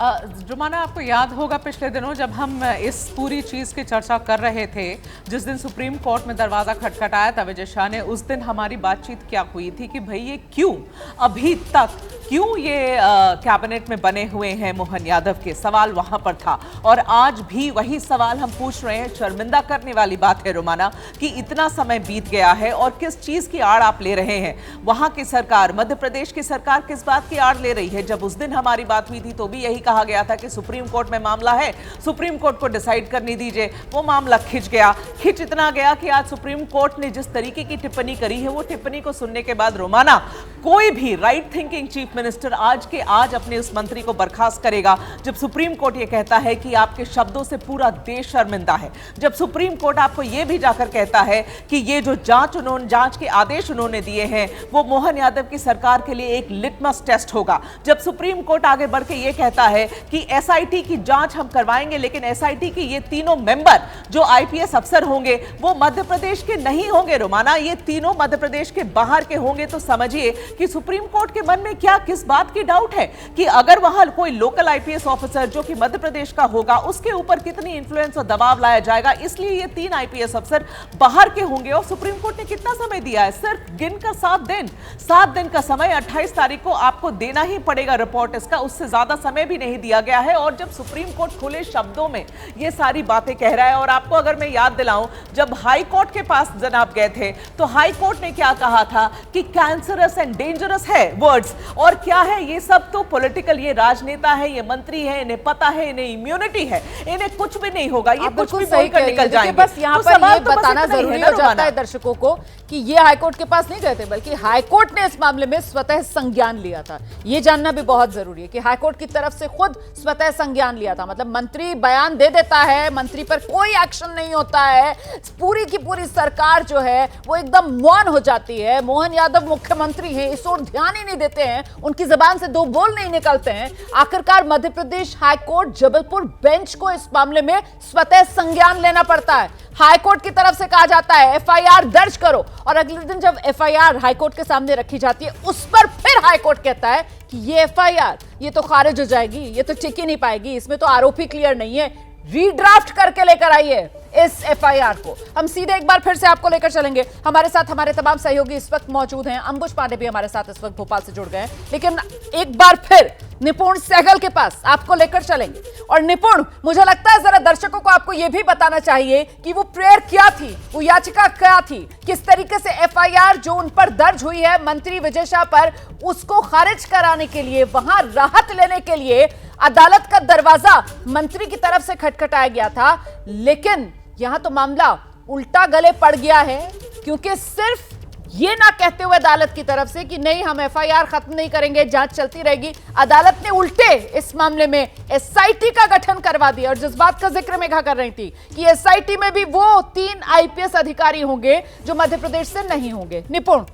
रुमाना, आपको याद होगा पिछले दिनों जब हम इस पूरी चीज़ की चर्चा कर रहे थे, जिस दिन सुप्रीम कोर्ट में दरवाज़ा खटखटाया था विजय शाह ने, उस दिन हमारी बातचीत क्या हुई थी कि भाई ये क्यों अभी तक क्यों ये कैबिनेट में बने हुए हैं मोहन यादव के, सवाल वहां पर था। और आज भी वही सवाल हम पूछ रहे हैं। शर्मिंदा करने वाली बात है रुमाना कि इतना समय बीत गया है और किस चीज़ की आड़ आप ले रहे हैं। वहां की सरकार, मध्य प्रदेश की सरकार किस बात की आड़ ले रही है। जब उस दिन हमारी बात हुई थी तो भी यही कहा गया था कि सुप्रीम कोर्ट में मामला है, सुप्रीम कोर्ट को डिसाइड करने दीजिए। वो मामला खिंच गया, खिंच इतना गया कि आज सुप्रीम कोर्ट ने जिस तरीके की टिप्पणी करी है, वो टिप्पणी को सुनने के बाद रोमाना, कोई भी राइट थिंकिंग चीफ मिनिस्टर आज के आज अपने उस मंत्री को बर्खास्त करेगा जब सुप्रीम कोर्ट ये कहता है कि आपके शब्दों से पूरा देश शर्मिंदा है। जब सुप्रीम कोर्ट आपको ये भी जाकर कहता है कि ये जो जांच के आदेश उन्होंने दिए हैं वो मोहन यादव की सरकार के लिए एक लिटमस टेस्ट होगा। जब सुप्रीम कोर्ट आगे बढ़ के ये कहता है कि एसआईटी की जांच हम करवाएंगे, लेकिन एसआईटी की ये तीनों मेंबर जो आईपीएस अफसर होंगे वो मध्य प्रदेश के नहीं होंगे रोमाना, ये तीनों मध्य प्रदेश के बाहर के होंगे। तो समझिए कि सुप्रीम कोर्ट के मन में क्या किस बात की डाउट है कि अगर वहां कोई लोकल आईपीएस ऑफिसर जो कि मध्य प्रदेश का होगा उसके ऊपर कितनी इंफ्लुएंस और दबाव लाया जाएगा। इसलिए ये 3 आईपीएस अफसर बाहर के होंगे। और सुप्रीम कोर्ट ने कितना समय दिया है, सिर्फ गिनकर 7 दिन का समय। 28 तारीख को आपको देना ही पड़ेगा रिपोर्ट इसका, उससे ज्यादा समय भी नहीं दिया गया है। और जब सुप्रीम कोर्ट खुले शब्दों में ये सारी बातें कह रहा है, और आपको अगर मैं याद दिलाऊं, जब हाई कोर्ट के पास जनाब गए थे तो हाई कोर्ट ने क्या कहा था कि कैंसरस एंड डेंजरस है वर्ड्स, और क्या है ये सब तो पॉलिटिकल, ये राजनेता है, ये मंत्री है, इन्हें पता है, इन्हें इम्यूनिटी है, इन्हें कुछ भी नहीं होगा, ये कुछ भी बोलकर निकल जाएंगे। बस यहाँ पर ये बताना जरूरी हो जाता है दर्शकों को कि ये हाईकोर्ट के पास नहीं गए थे, बल्कि हाईकोर्ट ने इस मामले में स्वतः संज्ञान लिया था। ये जानना भी बहुत जरूरी है कि हाईकोर्ट की तरफ से खुद स्वतः संज्ञान लिया था। मतलब मंत्री बयान दे देता है, मंत्री पर कोई एक्शन नहीं होता है, पूरी की पूरी सरकार जो है वो एकदम मौन हो जाती है। मोहन यादव मुख्यमंत्री हैं, इस ओर ध्यान ही नहीं देते हैं, उनकी जबान से दो बोल नहीं निकलते हैं। आखिरकार मध्य प्रदेश हाईकोर्ट जबलपुर बेंच को इस मामले में स्वतः संज्ञान लेना पड़ता है। हाईकोर्ट की तरफ से कहा जाता है एफआईआर दर्ज करो, और अगले दिन जब एफआईआर हाईकोर्ट के सामने रखी जाती है, उस पर फिर हाईकोर्ट कहता है कि ये एफआईआर ये तो खारिज हो जाएगी, ये तो टिक ही नहीं पाएगी, इसमें तो आरोपी क्लियर नहीं है, रीड्राफ्ट करके लेकर आइए इस एफआईआर को। हम सीधे एक बार फिर से आपको लेकर चलेंगे। हमारे साथ हमारे तमाम सहयोगी इस वक्त मौजूद हैं। अंबुज पांडे भी हमारे साथ इस वक्त भोपाल से जुड़ गए हैं, लेकिन एक बार फिर निपुण सहगल के पास आपको लेकर चलेंगे। और निपुण, मुझे लगता है जरा दर्शकों को आपको यह भी बताना चाहिए कि वो प्रेयर क्या थी, वो याचिका क्या थी, किस तरीके से एफआईआर जो उन पर दर्ज हुई है मंत्री विजय शाह पर, उसको खारिज कराने के लिए, वहां राहत लेने के लिए अदालत का दरवाजा मंत्री की तरफ से खटखटाया गया था। लेकिन यहां तो मामला उल्टा गले पड़ गया है, क्योंकि सिर्फ ये ना कहते हुए अदालत की तरफ से कि नहीं हम एफआईआर खत्म नहीं करेंगे, जांच चलती रहेगी, अदालत ने उल्टे इस मामले में एसआईटी का गठन करवा दिया। और जिस बात का जिक्र मेघा कर रही थी कि एसआईटी में भी वो 3 आईपीएस अधिकारी होंगे जो मध्य प्रदेश से नहीं होंगे। निपुण।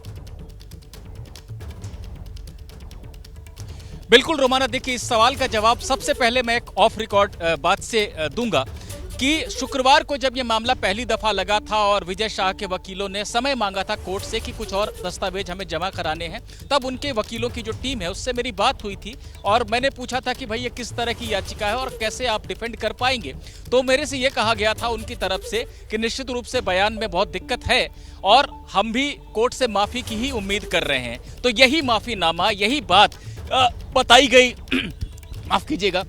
बिल्कुल रोमाना, देखिए इस सवाल का जवाब सबसे पहले मैं एक ऑफ रिकॉर्ड बात से दूंगा कि शुक्रवार को जब यह मामला पहली दफा लगा था और विजय शाह के वकीलों ने समय मांगा था कोर्ट से कि कुछ और दस्तावेज हमें जमा कराने हैं, तब उनके वकीलों की जो टीम है उससे मेरी बात हुई थी और मैंने पूछा था कि भाई ये किस तरह की याचिका है और कैसे आप डिफेंड कर पाएंगे। तो मेरे से ये कहा गया था उनकी तरफ से कि निश्चित रूप से बयान में बहुत दिक्कत है और हम भी कोर्ट से माफी की ही उम्मीद कर रहे हैं। तो यही माफीनामा, यही बात बताई गई माफ कीजिएगा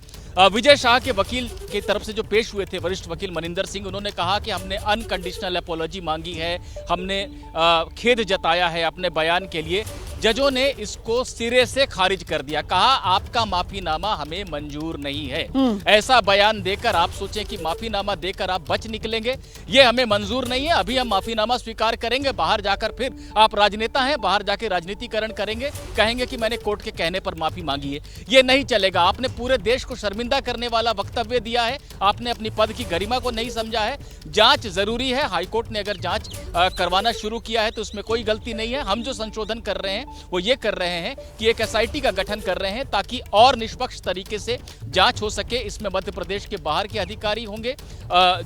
विजय शाह के वकील की तरफ से जो पेश हुए थे वरिष्ठ वकील मनिंदर सिंह। उन्होंने कहा कि हमने अनकंडीशनल अपॉलॉजी मांगी है, हमने खेद जताया है अपने बयान के लिए। जजों ने इसको सिरे से खारिज कर दिया, कहा आपका माफीनामा हमें मंजूर नहीं है। ऐसा बयान देकर आप सोचें कि माफीनामा देकर आप बच निकलेंगे, ये हमें मंजूर नहीं है। अभी हम माफीनामा स्वीकार करेंगे, बाहर जाकर फिर आप राजनेता हैं, बाहर जाके राजनीतिकरण करेंगे, कहेंगे कि मैंने कोर्ट के कहने पर माफी मांगी है। ये नहीं चलेगा। आपने पूरे देश को शर्मिंदा करने वाला वक्तव्य दिया है, आपने अपनी पद की गरिमा को नहीं समझा है। जांच जरूरी है, हाईकोर्ट ने अगर जांच करवाना शुरू किया है तो उसमें कोई गलती नहीं है। हम जो संशोधन कर रहे हैं वो ये कर रहे हैं कि एक एसआईटी का गठन कर रहे हैं ताकि और निष्पक्ष तरीके से जांच हो सके। इसमें मध्य प्रदेश के बाहर के अधिकारी होंगे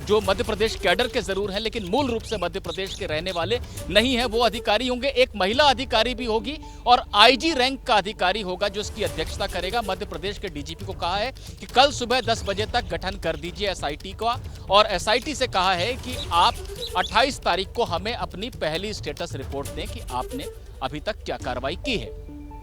जो मध्य प्रदेश कैडर के जरूर हैं लेकिन मूल रूप से मध्य प्रदेश के रहने वाले नहीं है, वो अधिकारी होंगे। एक महिला अधिकारी भी होगी और आईजी रैंक का अधिकारी होगा जो इसकी अध्यक्षता करेगा। मध्य प्रदेश के डीजीपी को कहा है कि कल सुबह 10 बजे तक गठन कर दीजिए एसआईटी का, और एसआईटी से कहा है कि आप 28 तारीख को हमें अपनी पहली स्टेटस रिपोर्ट दें कि आपने अभी तक क्या कार्रवाई की है।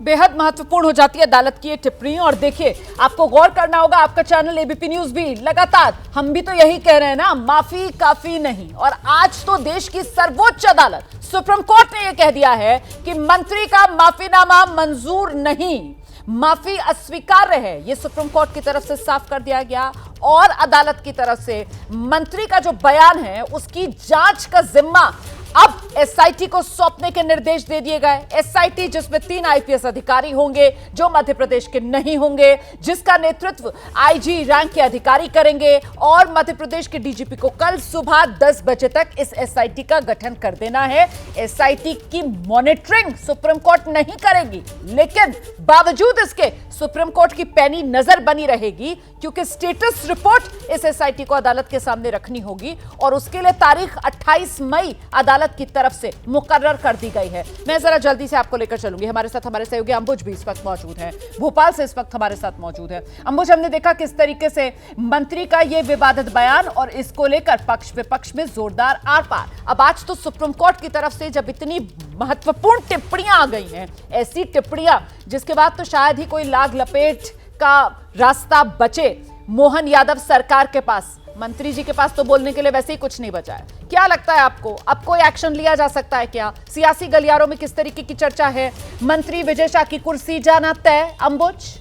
बेहद महत्वपूर्ण हो जाती है अदालत की ये टिप्पणी। और देखिए, आपको गौर करना होगा, आपका चैनल एबीपी न्यूज भी लगातार, हम भी तो यही कह रहे हैं ना, माफी काफी नहीं। और आज तो देश की सर्वोच्च अदालत सुप्रीम कोर्ट ने यह कह दिया है कि मंत्री का माफीनामा मंजूर नहीं, माफी अस्वीकार्य है। यह सुप्रीम कोर्ट की तरफ से साफ कर दिया गया और अदालत की तरफ से मंत्री का जो बयान है उसकी जांच का जिम्मा अब एसआईटी को सौंपने के निर्देश दे दिए गए। एसआईटी जिसमें 3 आईपीएस अधिकारी होंगे जो मध्य प्रदेश के नहीं होंगे, जिसका नेतृत्व आईजी रैंक के अधिकारी करेंगे, और मध्य प्रदेश के डीजीपी को कल सुबह 10 बजे तक इस एसआईटी का गठन कर देना है। एसआईटी की मॉनिटरिंग सुप्रीम कोर्ट नहीं करेगी, लेकिन बावजूद इसके सुप्रीम कोर्ट की पैनी नजर बनी रहेगी, क्योंकि स्टेटस रिपोर्ट इस एसआईटी को अदालत के सामने रखनी होगी और उसके लिए तारीख 28 मई अदालत की तरफ से मुकर्रर कर दी गई है। मैं जरा जल्दी से आपको लेकर चलूंगी। हमारे साथ हमारे सहयोगी अंबुज भी इस वक्त मौजूद हैं, भोपाल से इस वक्त हमारे साथ मौजूद है। अंबुज, हमने देखा किस तरीके से मंत्री का यह विवादित बयान और इसको लेकर पक्ष विपक्ष में जोरदार आर पार। अब आज तो सुप्रीम कोर्ट की तरफ से जब इतनी महत्वपूर्ण टिप्पणियां आ गई हैं, ऐसी टिप्पणियां जिसके बाद तो शायद ही कोई लाग लपेट का रास्ता बचे मोहन यादव सरकार के पास, मंत्री जी के पास तो बोलने के लिए वैसे ही कुछ नहीं बचा है। क्या लगता है आपको, अब कोई एक्शन लिया जा सकता है क्या? सियासी गलियारों में किस तरीके की चर्चा है? मंत्री विजय शाह की कुर्सी जाना तय? अंबुज,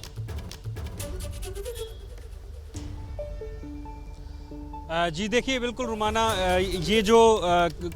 जी देखिए, बिल्कुल रुमाना, ये जो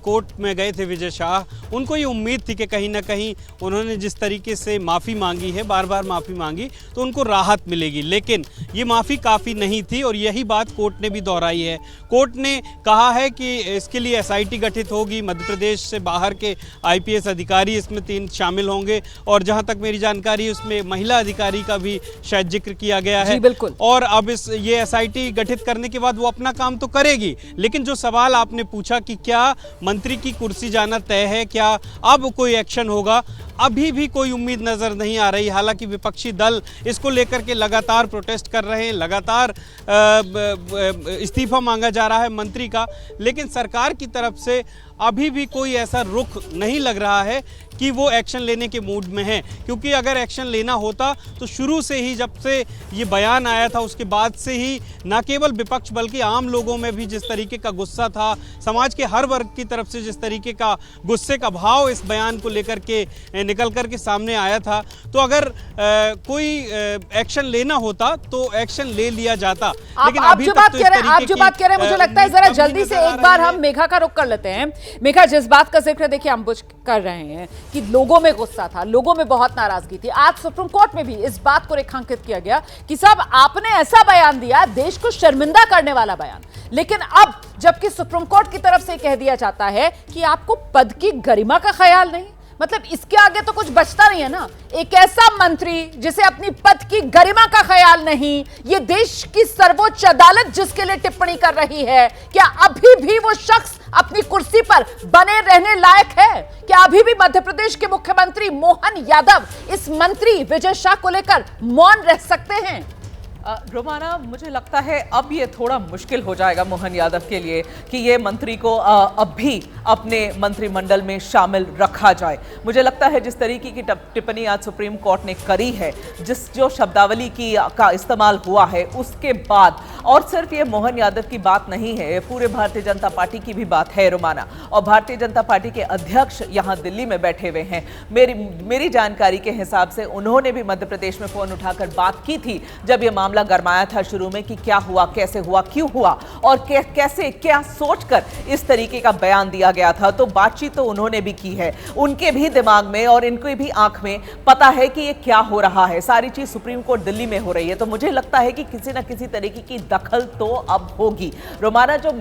कोर्ट में गए थे विजय शाह, उनको ये उम्मीद थी कि कहीं ना कहीं उन्होंने जिस तरीके से माफ़ी मांगी है, बार बार माफ़ी मांगी, तो उनको राहत मिलेगी। लेकिन ये माफ़ी काफ़ी नहीं थी और यही बात कोर्ट ने भी दोहराई है। कोर्ट ने कहा है कि इसके लिए SIT गठित होगी, मध्य प्रदेश से बाहर के IPS अधिकारी इसमें 3 शामिल होंगे और जहाँ तक मेरी जानकारी है उसमें महिला अधिकारी का भी शायद जिक्र किया गया है। बिल्कुल। और अब ये SIT गठित करने के बाद वो अपना काम तो करेगी, लेकिन जो सवाल आपने पूछा कि क्या मंत्री की कुर्सी जाना तय है, क्या अब कोई एक्शन होगा, अभी भी कोई उम्मीद नज़र नहीं आ रही। हालांकि विपक्षी दल इसको लेकर के लगातार प्रोटेस्ट कर रहे हैं, लगातार इस्तीफा मांगा जा रहा है मंत्री का, लेकिन सरकार की तरफ से अभी भी कोई ऐसा रुख नहीं लग रहा है कि वो एक्शन लेने के मूड में है। क्योंकि अगर एक्शन लेना होता तो शुरू से ही, जब से ये बयान आया था उसके बाद से ही न केवल विपक्ष बल्कि आम लोगों में भी जिस तरीके का गुस्सा था, समाज के हर वर्ग की तरफ से जिस तरीके का गुस्से का भाव इस बयान को लेकर के निकल कर के सामने आया था, तो अगर कोई एक्शन लेना होता तो एक्शन ले लिया जाता। लेकिन आप जो बात कह रहे हैं मुझे लगता है जरा जल्दी से एक बार हम मेघा का रुख कर लेते हैं। मेघा, जिस बात का जिक्र देखिए अंबुज कर रहे हैं कि लोगों में गुस्सा था, लोगों में बहुत नाराजगी थी, आज सुप्रीम कोर्ट में भी इस बात को रेखांकित किया गया कि साहब आपने ऐसा बयान दिया, देश को शर्मिंदा करने वाला बयान। लेकिन अब जबकि सुप्रीम कोर्ट की तरफ से कह दिया जाता है कि आपको पद की गरिमा का ख्याल नहीं, मतलब इसके आगे तो कुछ बचता नहीं है ना। एक ऐसा मंत्री जिसे अपनी पद की गरिमा का ख्याल नहीं, ये देश की सर्वोच्च अदालत जिसके लिए टिप्पणी कर रही है, क्या अभी भी वो शख्स अपनी कुर्सी पर बने रहने लायक है? क्या अभी भी मध्य प्रदेश के मुख्यमंत्री मोहन यादव इस मंत्री विजय शाह को लेकर मौन रह सकते हैं? रोमाना, मुझे लगता है अब ये थोड़ा मुश्किल हो जाएगा मोहन यादव के लिए कि ये मंत्री को अब भी अपने मंत्रिमंडल में शामिल रखा जाए। मुझे लगता है जिस तरीके की टिप्पणी आज सुप्रीम कोर्ट ने करी है, जो शब्दावली का इस्तेमाल हुआ है, उसके बाद, और सिर्फ ये मोहन यादव की बात नहीं है, पूरे भारतीय जनता पार्टी की भी बात है रोमाना। और भारतीय जनता पार्टी के अध्यक्ष यहाँ दिल्ली में बैठे हुए हैं। मेरी जानकारी के हिसाब से उन्होंने भी मध्य प्रदेश में फोन उठाकर बात की थी जब ये मामला गरमाया था शुरू में कि क्या हुआ, कैसे हुआ, क्यों हुआ और कैसे क्या सोचकर इस तरीके का बयान दिया गया था। तो बातचीत तो उन्होंने भी की है, उनके भी दिमाग में और इनकी भी आंख में पता है कि ये क्या हो रहा है। सारी चीज सुप्रीम कोर्ट दिल्ली में हो रही है, तो मुझे लगता है कि किसी ना किसी तरीके की दखल तो अब होगी। रोमाना, जो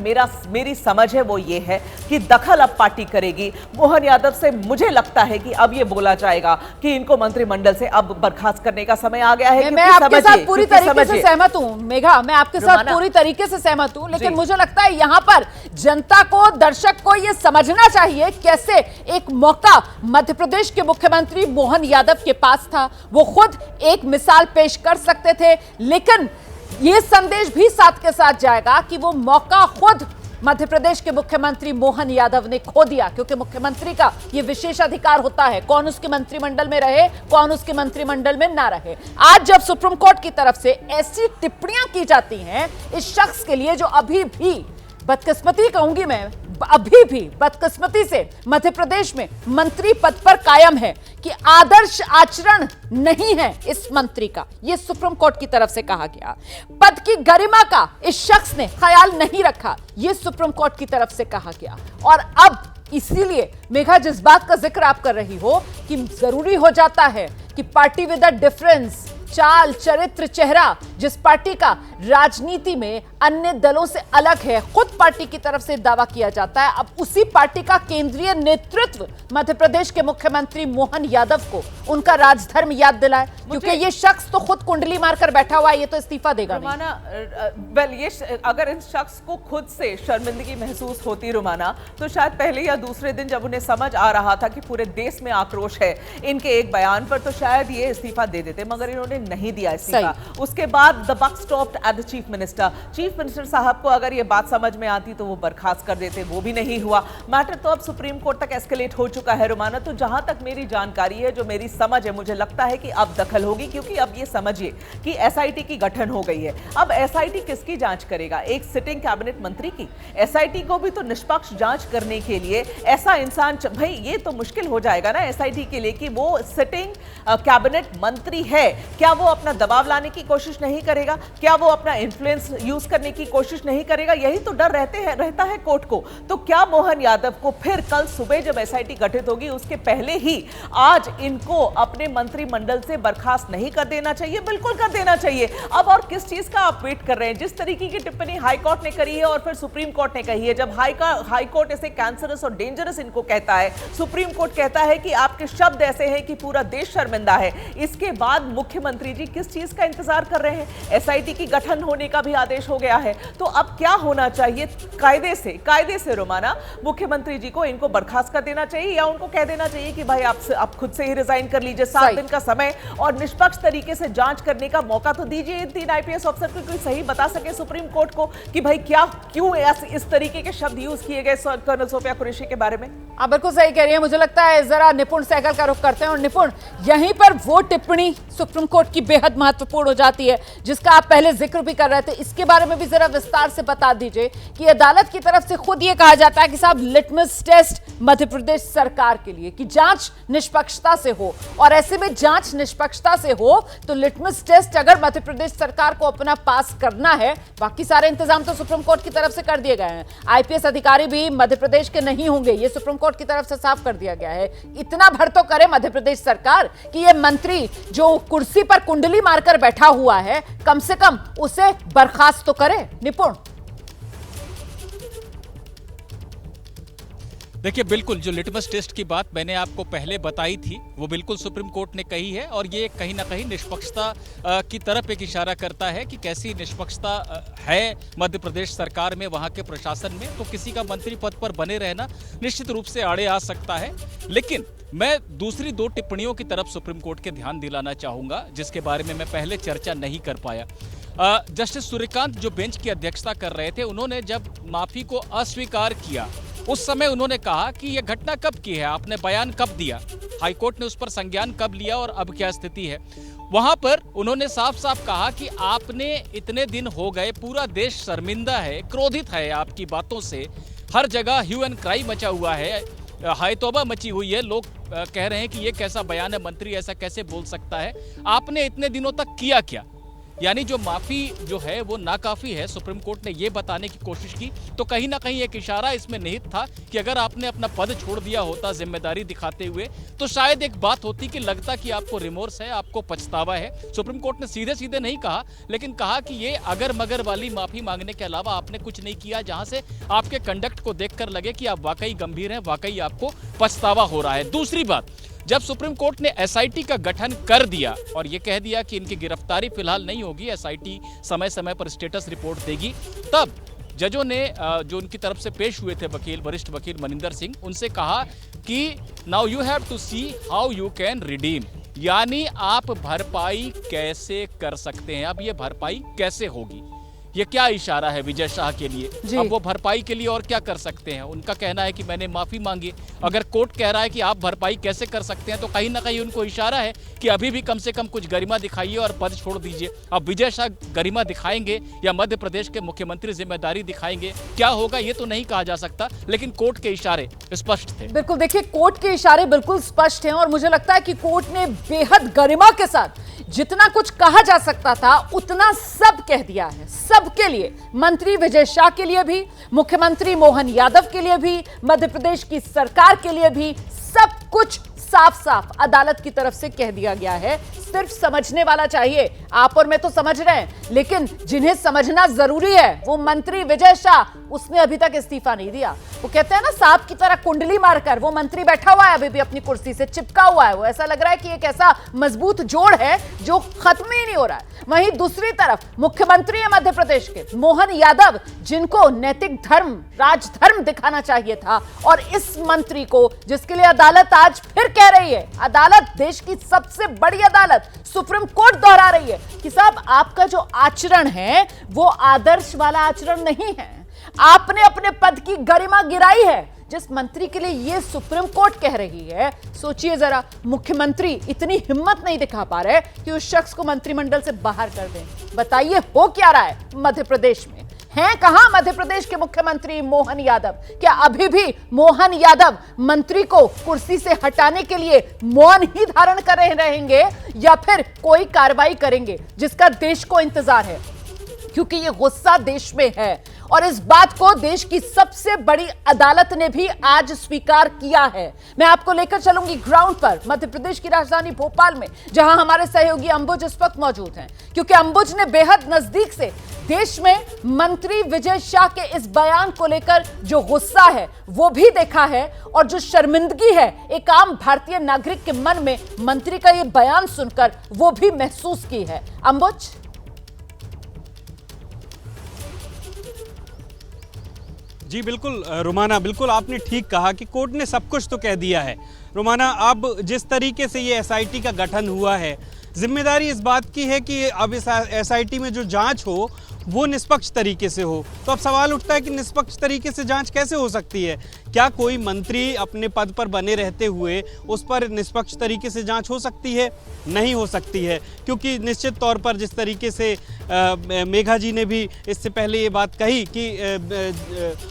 मेरी समझ है वो ये है कि दखल अब पार्टी करेगी। मोहन यादव से मुझे लगता है कि अब ये बोला जाएगा कि इनको मंत्रिमंडल से अब बर्खास्त करने का समय आ गया है। मैं आपके साथ पूरी तरीके से सहमत हूं मेघा, मैं आपके साथ पूरी तरीके से सहमत हूं, लेकिन मुझे लगता है यहां पर जनता को, दर्शक को यह समझना चाहिए कैसे एक मौका मध्य प्रदेश के मुख्यमंत्री मोहन यादव के पास था। वो खुद एक मिसाल पेश कर सकते थे, लेकिन यह संदेश भी साथ के साथ जाएगा कि वो मौका खुद मध्य प्रदेश के मुख्यमंत्री मोहन यादव ने खो दिया, क्योंकि मुख्यमंत्री का यह विशेष अधिकार होता है कौन उसके मंत्रिमंडल में रहे, कौन उसके मंत्रिमंडल में ना रहे। आज जब सुप्रीम कोर्ट की तरफ से ऐसी टिप्पणियां की जाती हैं इस शख्स के लिए जो अभी भी बदकिस्मती कहूंगी मैं, अभी भी बदकिस्मती से मध्य प्रदेश में मंत्री पद पर कायम है, कि आदर्श आचरण नहीं है इस मंत्री का, यह सुप्रीम कोर्ट की तरफ से कहा गया। पद की गरिमा का इस शख्स ने ख्याल नहीं रखा, यह सुप्रीम कोर्ट की तरफ से कहा गया। और अब इसीलिए मेघा, जिस बात का जिक्र आप कर रही हो कि जरूरी हो जाता है कि पार्टी विद अ डिफरेंस, चाल, चरित्र, चेहरा, जिस पार्टी का राजनीति में अन्य दलों से अलग है, खुद पार्टी की तरफ से दावा किया जाता है, अब उसी पार्टी का केंद्रीय नेतृत्व मध्य प्रदेश के मुख्यमंत्री मोहन यादव को उनका राजधर्म याद दिलाए, क्योंकि ये शख्स तो खुद कुंडली मारकर बैठा हुआ है, ये तो इस्तीफा देगा नहीं। ये अगर इस शख्स को खुद से शर्मिंदगी महसूस होती रोमाना, तो शायद पहले या दूसरे दिन जब उन्हें समझ आ रहा था कि पूरे देश में आक्रोश है इनके एक बयान पर, तो शायद ये इस्तीफा दे देते, मगर इन्होंने नहीं दिया इस्तीफा। उसके बाद the buck stopped at the chief minister. Chief minister साहब को अगर ये बात समझ में आती तो वो बर्खास्त कर देते, वो भी नहीं हुआ। मैटर तो अब सुप्रीम कोर्ट तक एस्केलेट हो चुका है रोमाना। तो जहां तक मेरी जानकारी है, जो मेरी समझ है, मुझे लगता है कि अब दखल होगी, क्योंकि अब ये समझिए कि एसआईटी की गठन हो गई है। अब एसआईटी किसकी जांच करेगा? एक सिटिंग कैबिनेट मंत्री की। एसआईटी को भी तो निष्पक्ष जांच करने के लिए ऐसा इंसान, भाई ये तो मुश्किल हो जाएगा ना एसआईटी के लिए कि वो सिटिंग कैबिनेट मंत्री है, क्या वो अपना दबाव लाने की कोशिश नहीं करेगा? क्या वो अपना इन्फ्लुएंस यूज करने की कोशिश नहीं करेगा? यही तो डर रहता है कोर्ट को। तो क्या मोहन यादव को फिर कल सुबह जब एसआईटी गठित होगी उसके पहले ही आज इनको अपने मंत्रिमंडल से बर्खास्त नहीं कर देना चाहिए? बिल्कुल कर देना चाहिए। अब और किस चीज का आप वेट कर रहे हैं? जिस तरीके की टिप्पणी हाई कोर्ट ने करी है और फिर सुप्रीम कोर्ट ने कही है, जब हाई कोर्ट इसे कैंसरस और डेंजरस इनको कहता है, सुप्रीम कोर्ट कहता है कि आपके शब्द ऐसे हैं कि पूरा देश शर्मिंदा है, इसके बाद मुख्यमंत्री जी किस चीज का इंतजार कर रहे हैं? एसआईटी की गठन होने का भी आदेश हो गया है। तो अब क्या होना चाहिए? कायदे से रोमाना मुख्यमंत्री जी को इनको बर्खास्त कर देना चाहिए या उनको कह देना चाहिए कि भाई आप खुद से ही रिजाइन कर लीजिए, 7 दिन का समय और निष्पक्ष तरीके से जांच करने का मौका तो दीजिए इन 3 आईपीएस अफसर को, कोई सही बता सके सुप्रीम कोर्ट को कि भाई क्यों इस तरीके के शब्द यूज किए गए कर्नल सोफिया कुरैशी के बारे में। आप बिल्कुल सही कह रही है। मुझे लगता है जरा निपुण सहगल का रुख करते हैं और निपुण, यहीं पर वो टिप्पणी सुप्रीम कोर्ट की बेहद महत्वपूर्ण हो जाती है जिसका आप पहले जिक्र भी कर रहे थे। इसके बारे में भी जरा विस्तार से बता दीजिए कि अदालत की तरफ से खुद ये कहा जाता है कि साहब लिटमस टेस्ट मध्य प्रदेश सरकार के लिए कि जांच निष्पक्षता से हो, और ऐसे में जांच निष्पक्षता से हो तो लिटमस टेस्ट अगर मध्य प्रदेश सरकार को अपना पास करना है, बाकी सारे इंतजाम तो सुप्रीम कोर्ट की तरफ से कर दिए गए हैं। आईपीएस अधिकारी भी मध्य प्रदेश के नहीं होंगे, ये सुप्रीम कोर्ट की तरफ से साफ कर दिया गया है। इतना भर तो करे मध्य प्रदेश सरकार कि ये मंत्री जो कुर्सी पर कुंडली मारकर बैठा हुआ है, कम से कम उसे बर्खास्त तो करे। निपुण, देखिए, बिल्कुल जो लिटमस टेस्ट की बात मैंने आपको पहले बताई थी वो बिल्कुल सुप्रीम कोर्ट ने कही है, और ये कहीं ना कहीं निष्पक्षता की तरफ एक इशारा करता है कि कैसी निष्पक्षता है मध्य प्रदेश सरकार में, वहाँ के प्रशासन में। तो किसी का मंत्री पद पर बने रहना निश्चित रूप से आड़े आ सकता है। लेकिन मैं दूसरी 2 टिप्पणियों की तरफ सुप्रीम कोर्ट के ध्यान दिलाना चाहूँगा जिसके बारे में मैं पहले चर्चा नहीं कर पाया। जस्टिस सूर्यकांत जो बेंच की अध्यक्षता कर रहे थे, उन्होंने जब माफी को अस्वीकार किया उस समय उन्होंने कहा कि यह घटना कब की है, आपने बयान कब दिया, हाईकोर्ट ने उस पर संज्ञान कब लिया और अब क्या स्थिति है। वहां पर उन्होंने साफ साफ कहा कि आपने इतने दिन हो गए, पूरा देश शर्मिंदा है, क्रोधित है आपकी बातों से, हर जगह ह्यू एंड क्राई मचा हुआ है, हाय तौबा मची हुई है, लोग कह रहे हैं कि ये कैसा बयान है, मंत्री ऐसा कैसे बोल सकता है, आपने इतने दिनों तक किया क्या? यानी जो माफी जो है वो नाकाफी है। सुप्रीम कोर्ट ने ये बताने की कोशिश की, तो कहीं ना कहीं एक इशारा इसमें निहित था कि अगर आपने अपना पद छोड़ दिया होता जिम्मेदारी दिखाते हुए, तो शायद एक बात होती कि लगता कि आपको रिमोर्स है, आपको पछतावा है। सुप्रीम कोर्ट ने सीधे सीधे नहीं कहा, लेकिन कहा कि ये अगर मगर वाली माफी मांगने के अलावा आपने कुछ नहीं किया जहां से आपके कंडक्ट को देखकर लगे कि आप वाकई गंभीर हैं, वाकई आपको पछतावा हो रहा है। दूसरी बात, जब सुप्रीम कोर्ट ने एसआईटी का गठन कर दिया और यह कह दिया कि इनकी गिरफ्तारी फिलहाल नहीं होगी, एसआईटी समय समय पर स्टेटस रिपोर्ट देगी, तब जजों ने जो उनकी तरफ से पेश हुए थे वकील, वरिष्ठ वकील मनिंदर सिंह, उनसे कहा कि now you have to see how you can redeem, यानी आप भरपाई कैसे कर सकते हैं, अब ये भरपाई कैसे होगी। ये क्या इशारा है विजय शाह के लिए? अब वो भरपाई के लिए और क्या कर सकते हैं? उनका कहना है कि मैंने माफी मांगी। अगर कोर्ट कह रहा है कि आप भरपाई कैसे कर सकते हैं, तो कहीं ना कहीं उनको इशारा है कि अभी भी कम से कम कुछ गरिमा दिखाइए और पद छोड़ दीजिए। अब विजय शाह गरिमा दिखाएंगे या मध्य प्रदेश के मुख्यमंत्री जिम्मेदारी दिखाएंगे, क्या होगा ये तो नहीं कहा जा सकता, लेकिन कोर्ट के इशारे स्पष्ट थे। बिल्कुल, देखिए कोर्ट के इशारे बिल्कुल स्पष्ट हैं और मुझे लगता है कि कोर्ट ने बेहद गरिमा के साथ जितना कुछ कहा जा सकता था उतना सब कह दिया है, सबके लिए, मंत्री विजय शाह के लिए भी, मुख्यमंत्री मोहन यादव के लिए भी, मध्य प्रदेश की सरकार के लिए भी, सब कुछ साफ साफ अदालत की तरफ से कह दिया गया है। सिर्फ समझने वाला चाहिए। आप और मैं तो समझ रहे हैं, लेकिन जिन्हें समझना जरूरी है वो मंत्री विजय शाह, उसने अभी तक इस्तीफा नहीं दिया। वो कहते हैं ना, सांप की तरह कुंडली मारकर वो मंत्री बैठा हुआ है, अभी भी अपनी कुर्सी से चिपका हुआ है। वो ऐसा लग रहा है कि एक ऐसा मजबूत जोड़ है जो खत्म ही नहीं हो रहा है। वहीं दूसरी तरफ मुख्यमंत्री है मध्य प्रदेश के मोहन यादव, जिनको नैतिक धर्म, राजधर्म दिखाना चाहिए था, और इस मंत्री को, जिसके लिए अदालत आज फिर कह रही है, अदालत, देश की सबसे बड़ी अदालत सुप्रीम कोर्ट दोहरा रही है कि साहब आपका जो आचरण है वो आदर्श वाला आचरण नहीं है, आपने अपने पद की गरिमा गिराई है। जिस मंत्री के लिए ये सुप्रीम कोर्ट कह रही है, सोचिए जरा, मुख्यमंत्री इतनी हिम्मत नहीं दिखा पा रहे कि उस शख्स को मंत्रिमंडल से बाहर कर दें। बताइए हो क्या रहा है मध्य प्रदेश में? हैं कहां मध्य प्रदेश के मुख्यमंत्री मोहन यादव? क्या अभी भी मोहन यादव मंत्री को कुर्सी से हटाने के लिए मौन ही धारण कर रहेंगे या फिर कोई कार्रवाई करेंगे, जिसका देश को इंतजार है? क्योंकि ये गुस्सा देश में है और इस बात को देश की सबसे बड़ी अदालत ने भी आज स्वीकार किया है। मैं आपको लेकर चलूंगी ग्राउंड पर, मध्य प्रदेश की राजधानी भोपाल में, जहां हमारे सहयोगी अंबुज इस वक्त मौजूद हैं, क्योंकि अंबुज ने बेहद नजदीक से देश में मंत्री विजय शाह के इस बयान को लेकर जो गुस्सा है वो भी देखा है और जो शर्मिंदगी है एक आम भारतीय नागरिक के मन में मंत्री का ये बयान सुनकर वो भी महसूस की है। अंबुज, जी बिल्कुल रुमाना, बिल्कुल आपने ठीक कहा कि कोर्ट ने सब कुछ तो कह दिया है। रुमाना, अब जिस तरीके से ये एसआईटी का गठन हुआ है, जिम्मेदारी इस बात की है कि अब इस एसआईटी में जो जांच हो वो निष्पक्ष तरीके से हो। तो अब सवाल उठता है कि निष्पक्ष तरीके से जांच कैसे हो सकती है? क्या कोई मंत्री अपने पद पर बने रहते हुए उस पर निष्पक्ष तरीके से जांच हो सकती है? नहीं हो सकती है, क्योंकि निश्चित तौर पर जिस तरीके से मेघा जी ने भी इससे पहले ये बात कही कि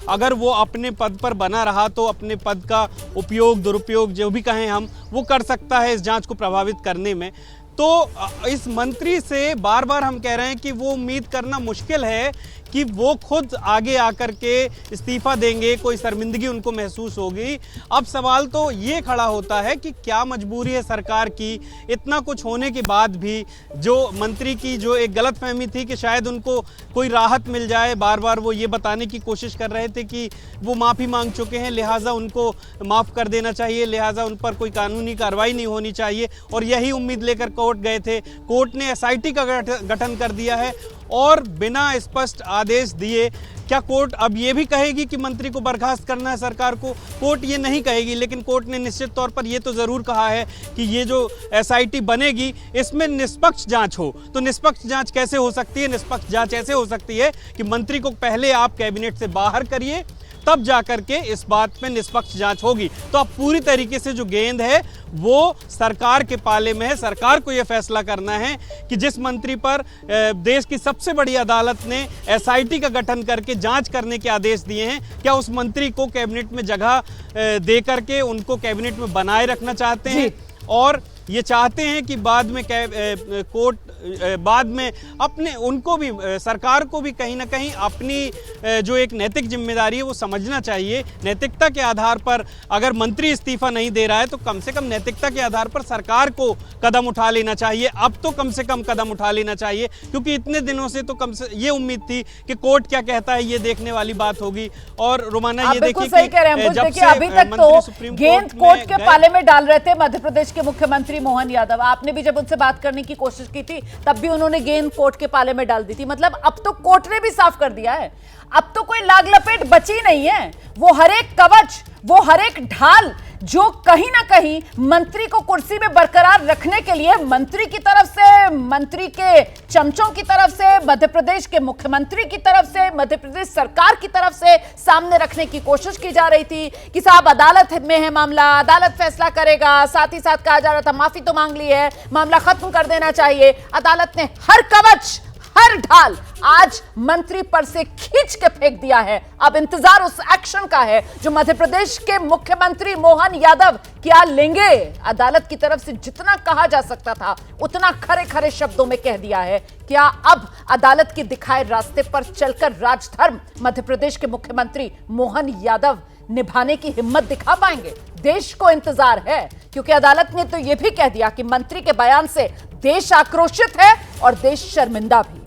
अगर वो अपने पद पर बना रहा तो अपने पद का उपयोग दुरुपयोग जो भी कहें हम, वो कर सकता है इस जांच को प्रभावित करने में। तो इस मंत्री से बार बार हम कह रहे हैं कि वो उम्मीद करना मुश्किल है कि वो खुद आगे आकर के इस्तीफा देंगे, कोई शर्मिंदगी उनको महसूस होगी। अब सवाल तो ये खड़ा होता है कि क्या मजबूरी है सरकार की, इतना कुछ होने के बाद भी जो मंत्री की जो एक गलतफहमी थी कि शायद उनको कोई राहत मिल जाए, बार बार वो ये बताने की कोशिश कर रहे थे कि वो माफ़ी मांग चुके हैं, लिहाजा उनको माफ़ कर देना चाहिए, लिहाजा उन पर कोई कानूनी कार्रवाई नहीं होनी चाहिए, और यही उम्मीद लेकर कोर्ट गए थे। कोर्ट ने एसआईटी का गठन कर दिया है और बिना स्पष्ट आदेश दिए। क्या कोर्ट अब ये भी कहेगी कि मंत्री को बर्खास्त करना है सरकार को? कोर्ट ये नहीं कहेगी, लेकिन कोर्ट ने निश्चित तौर पर ये तो ज़रूर कहा है कि ये जो एसआईटी बनेगी इसमें निष्पक्ष जांच हो। तो निष्पक्ष जांच कैसे हो सकती है? निष्पक्ष जांच ऐसे हो सकती है कि मंत्री को पहले आप कैबिनेट से बाहर करिए, तब जाकर के इस बात में निष्पक्ष जांच होगी। तो अब पूरी तरीके से जो गेंद है वो सरकार के पाले में है। सरकार को यह फैसला करना है कि जिस मंत्री पर देश की सबसे बड़ी अदालत ने एसआईटी का गठन करके जांच करने के आदेश दिए हैं, क्या उस मंत्री को कैबिनेट में जगह दे करके उनको कैबिनेट में बनाए रखना चाहते हैं, और ये चाहते हैं कि बाद में कोर्ट बाद में अपने उनको भी सरकार को भी कहीं ना कहीं अपनी जो एक नैतिक जिम्मेदारी है वो समझना चाहिए। नैतिकता के आधार पर अगर मंत्री इस्तीफा नहीं दे रहा है तो कम से कम नैतिकता के आधार पर सरकार को कदम उठा लेना चाहिए। अब तो कम से कम कदम उठा लेना चाहिए, क्योंकि इतने दिनों से तो कम से ये उम्मीद थी कि कोर्ट क्या कहता है ये देखने वाली बात होगी। और रोमाना ये देखिए कि जब से अभी तक तो गेंद कोर्ट के पाले में डाल रहे थे मध्य प्रदेश के मुख्यमंत्री मोहन यादव। आपने भी जब उनसे बात करने की कोशिश की थी तब भी उन्होंने गेंद कोर्ट के पाले में डाल दी थी। मतलब अब तो कोर्ट ने भी साफ कर दिया है, अब तो कोई लाग लपेट बची नहीं है। वो हर एक कवच, वो हर एक ढाल जो कहीं ना कहीं मंत्री को कुर्सी में बरकरार रखने के लिए मंत्री की तरफ से, मंत्री के चमचों की तरफ से, मध्य प्रदेश के मुख्यमंत्री की तरफ से, मध्य प्रदेश सरकार की तरफ से सामने रखने की कोशिश की जा रही थी कि साहब अदालत में है मामला, अदालत फैसला करेगा। साथ ही साथ कहा जा रहा था माफी तो मांग ली है, मामला खत्म कर देना चाहिए। अदालत ने हर कवच, हर ढाल आज मंत्री पर से खींच के फेंक दिया है। अब इंतजार उस एक्शन का है जो मध्य प्रदेश के मुख्यमंत्री मोहन यादव क्या लेंगे। अदालत की तरफ से जितना कहा जा सकता था उतना खरे खरे शब्दों में कह दिया है। क्या अब अदालत के दिखाए रास्ते पर चलकर राजधर्म मध्य प्रदेश के मुख्यमंत्री मोहन यादव निभाने की हिम्मत दिखा पाएंगे? देश को इंतजार है, क्योंकि अदालत ने तो यह भी कह दिया कि मंत्री के बयान से देश आक्रोशित है और देश शर्मिंदा भी।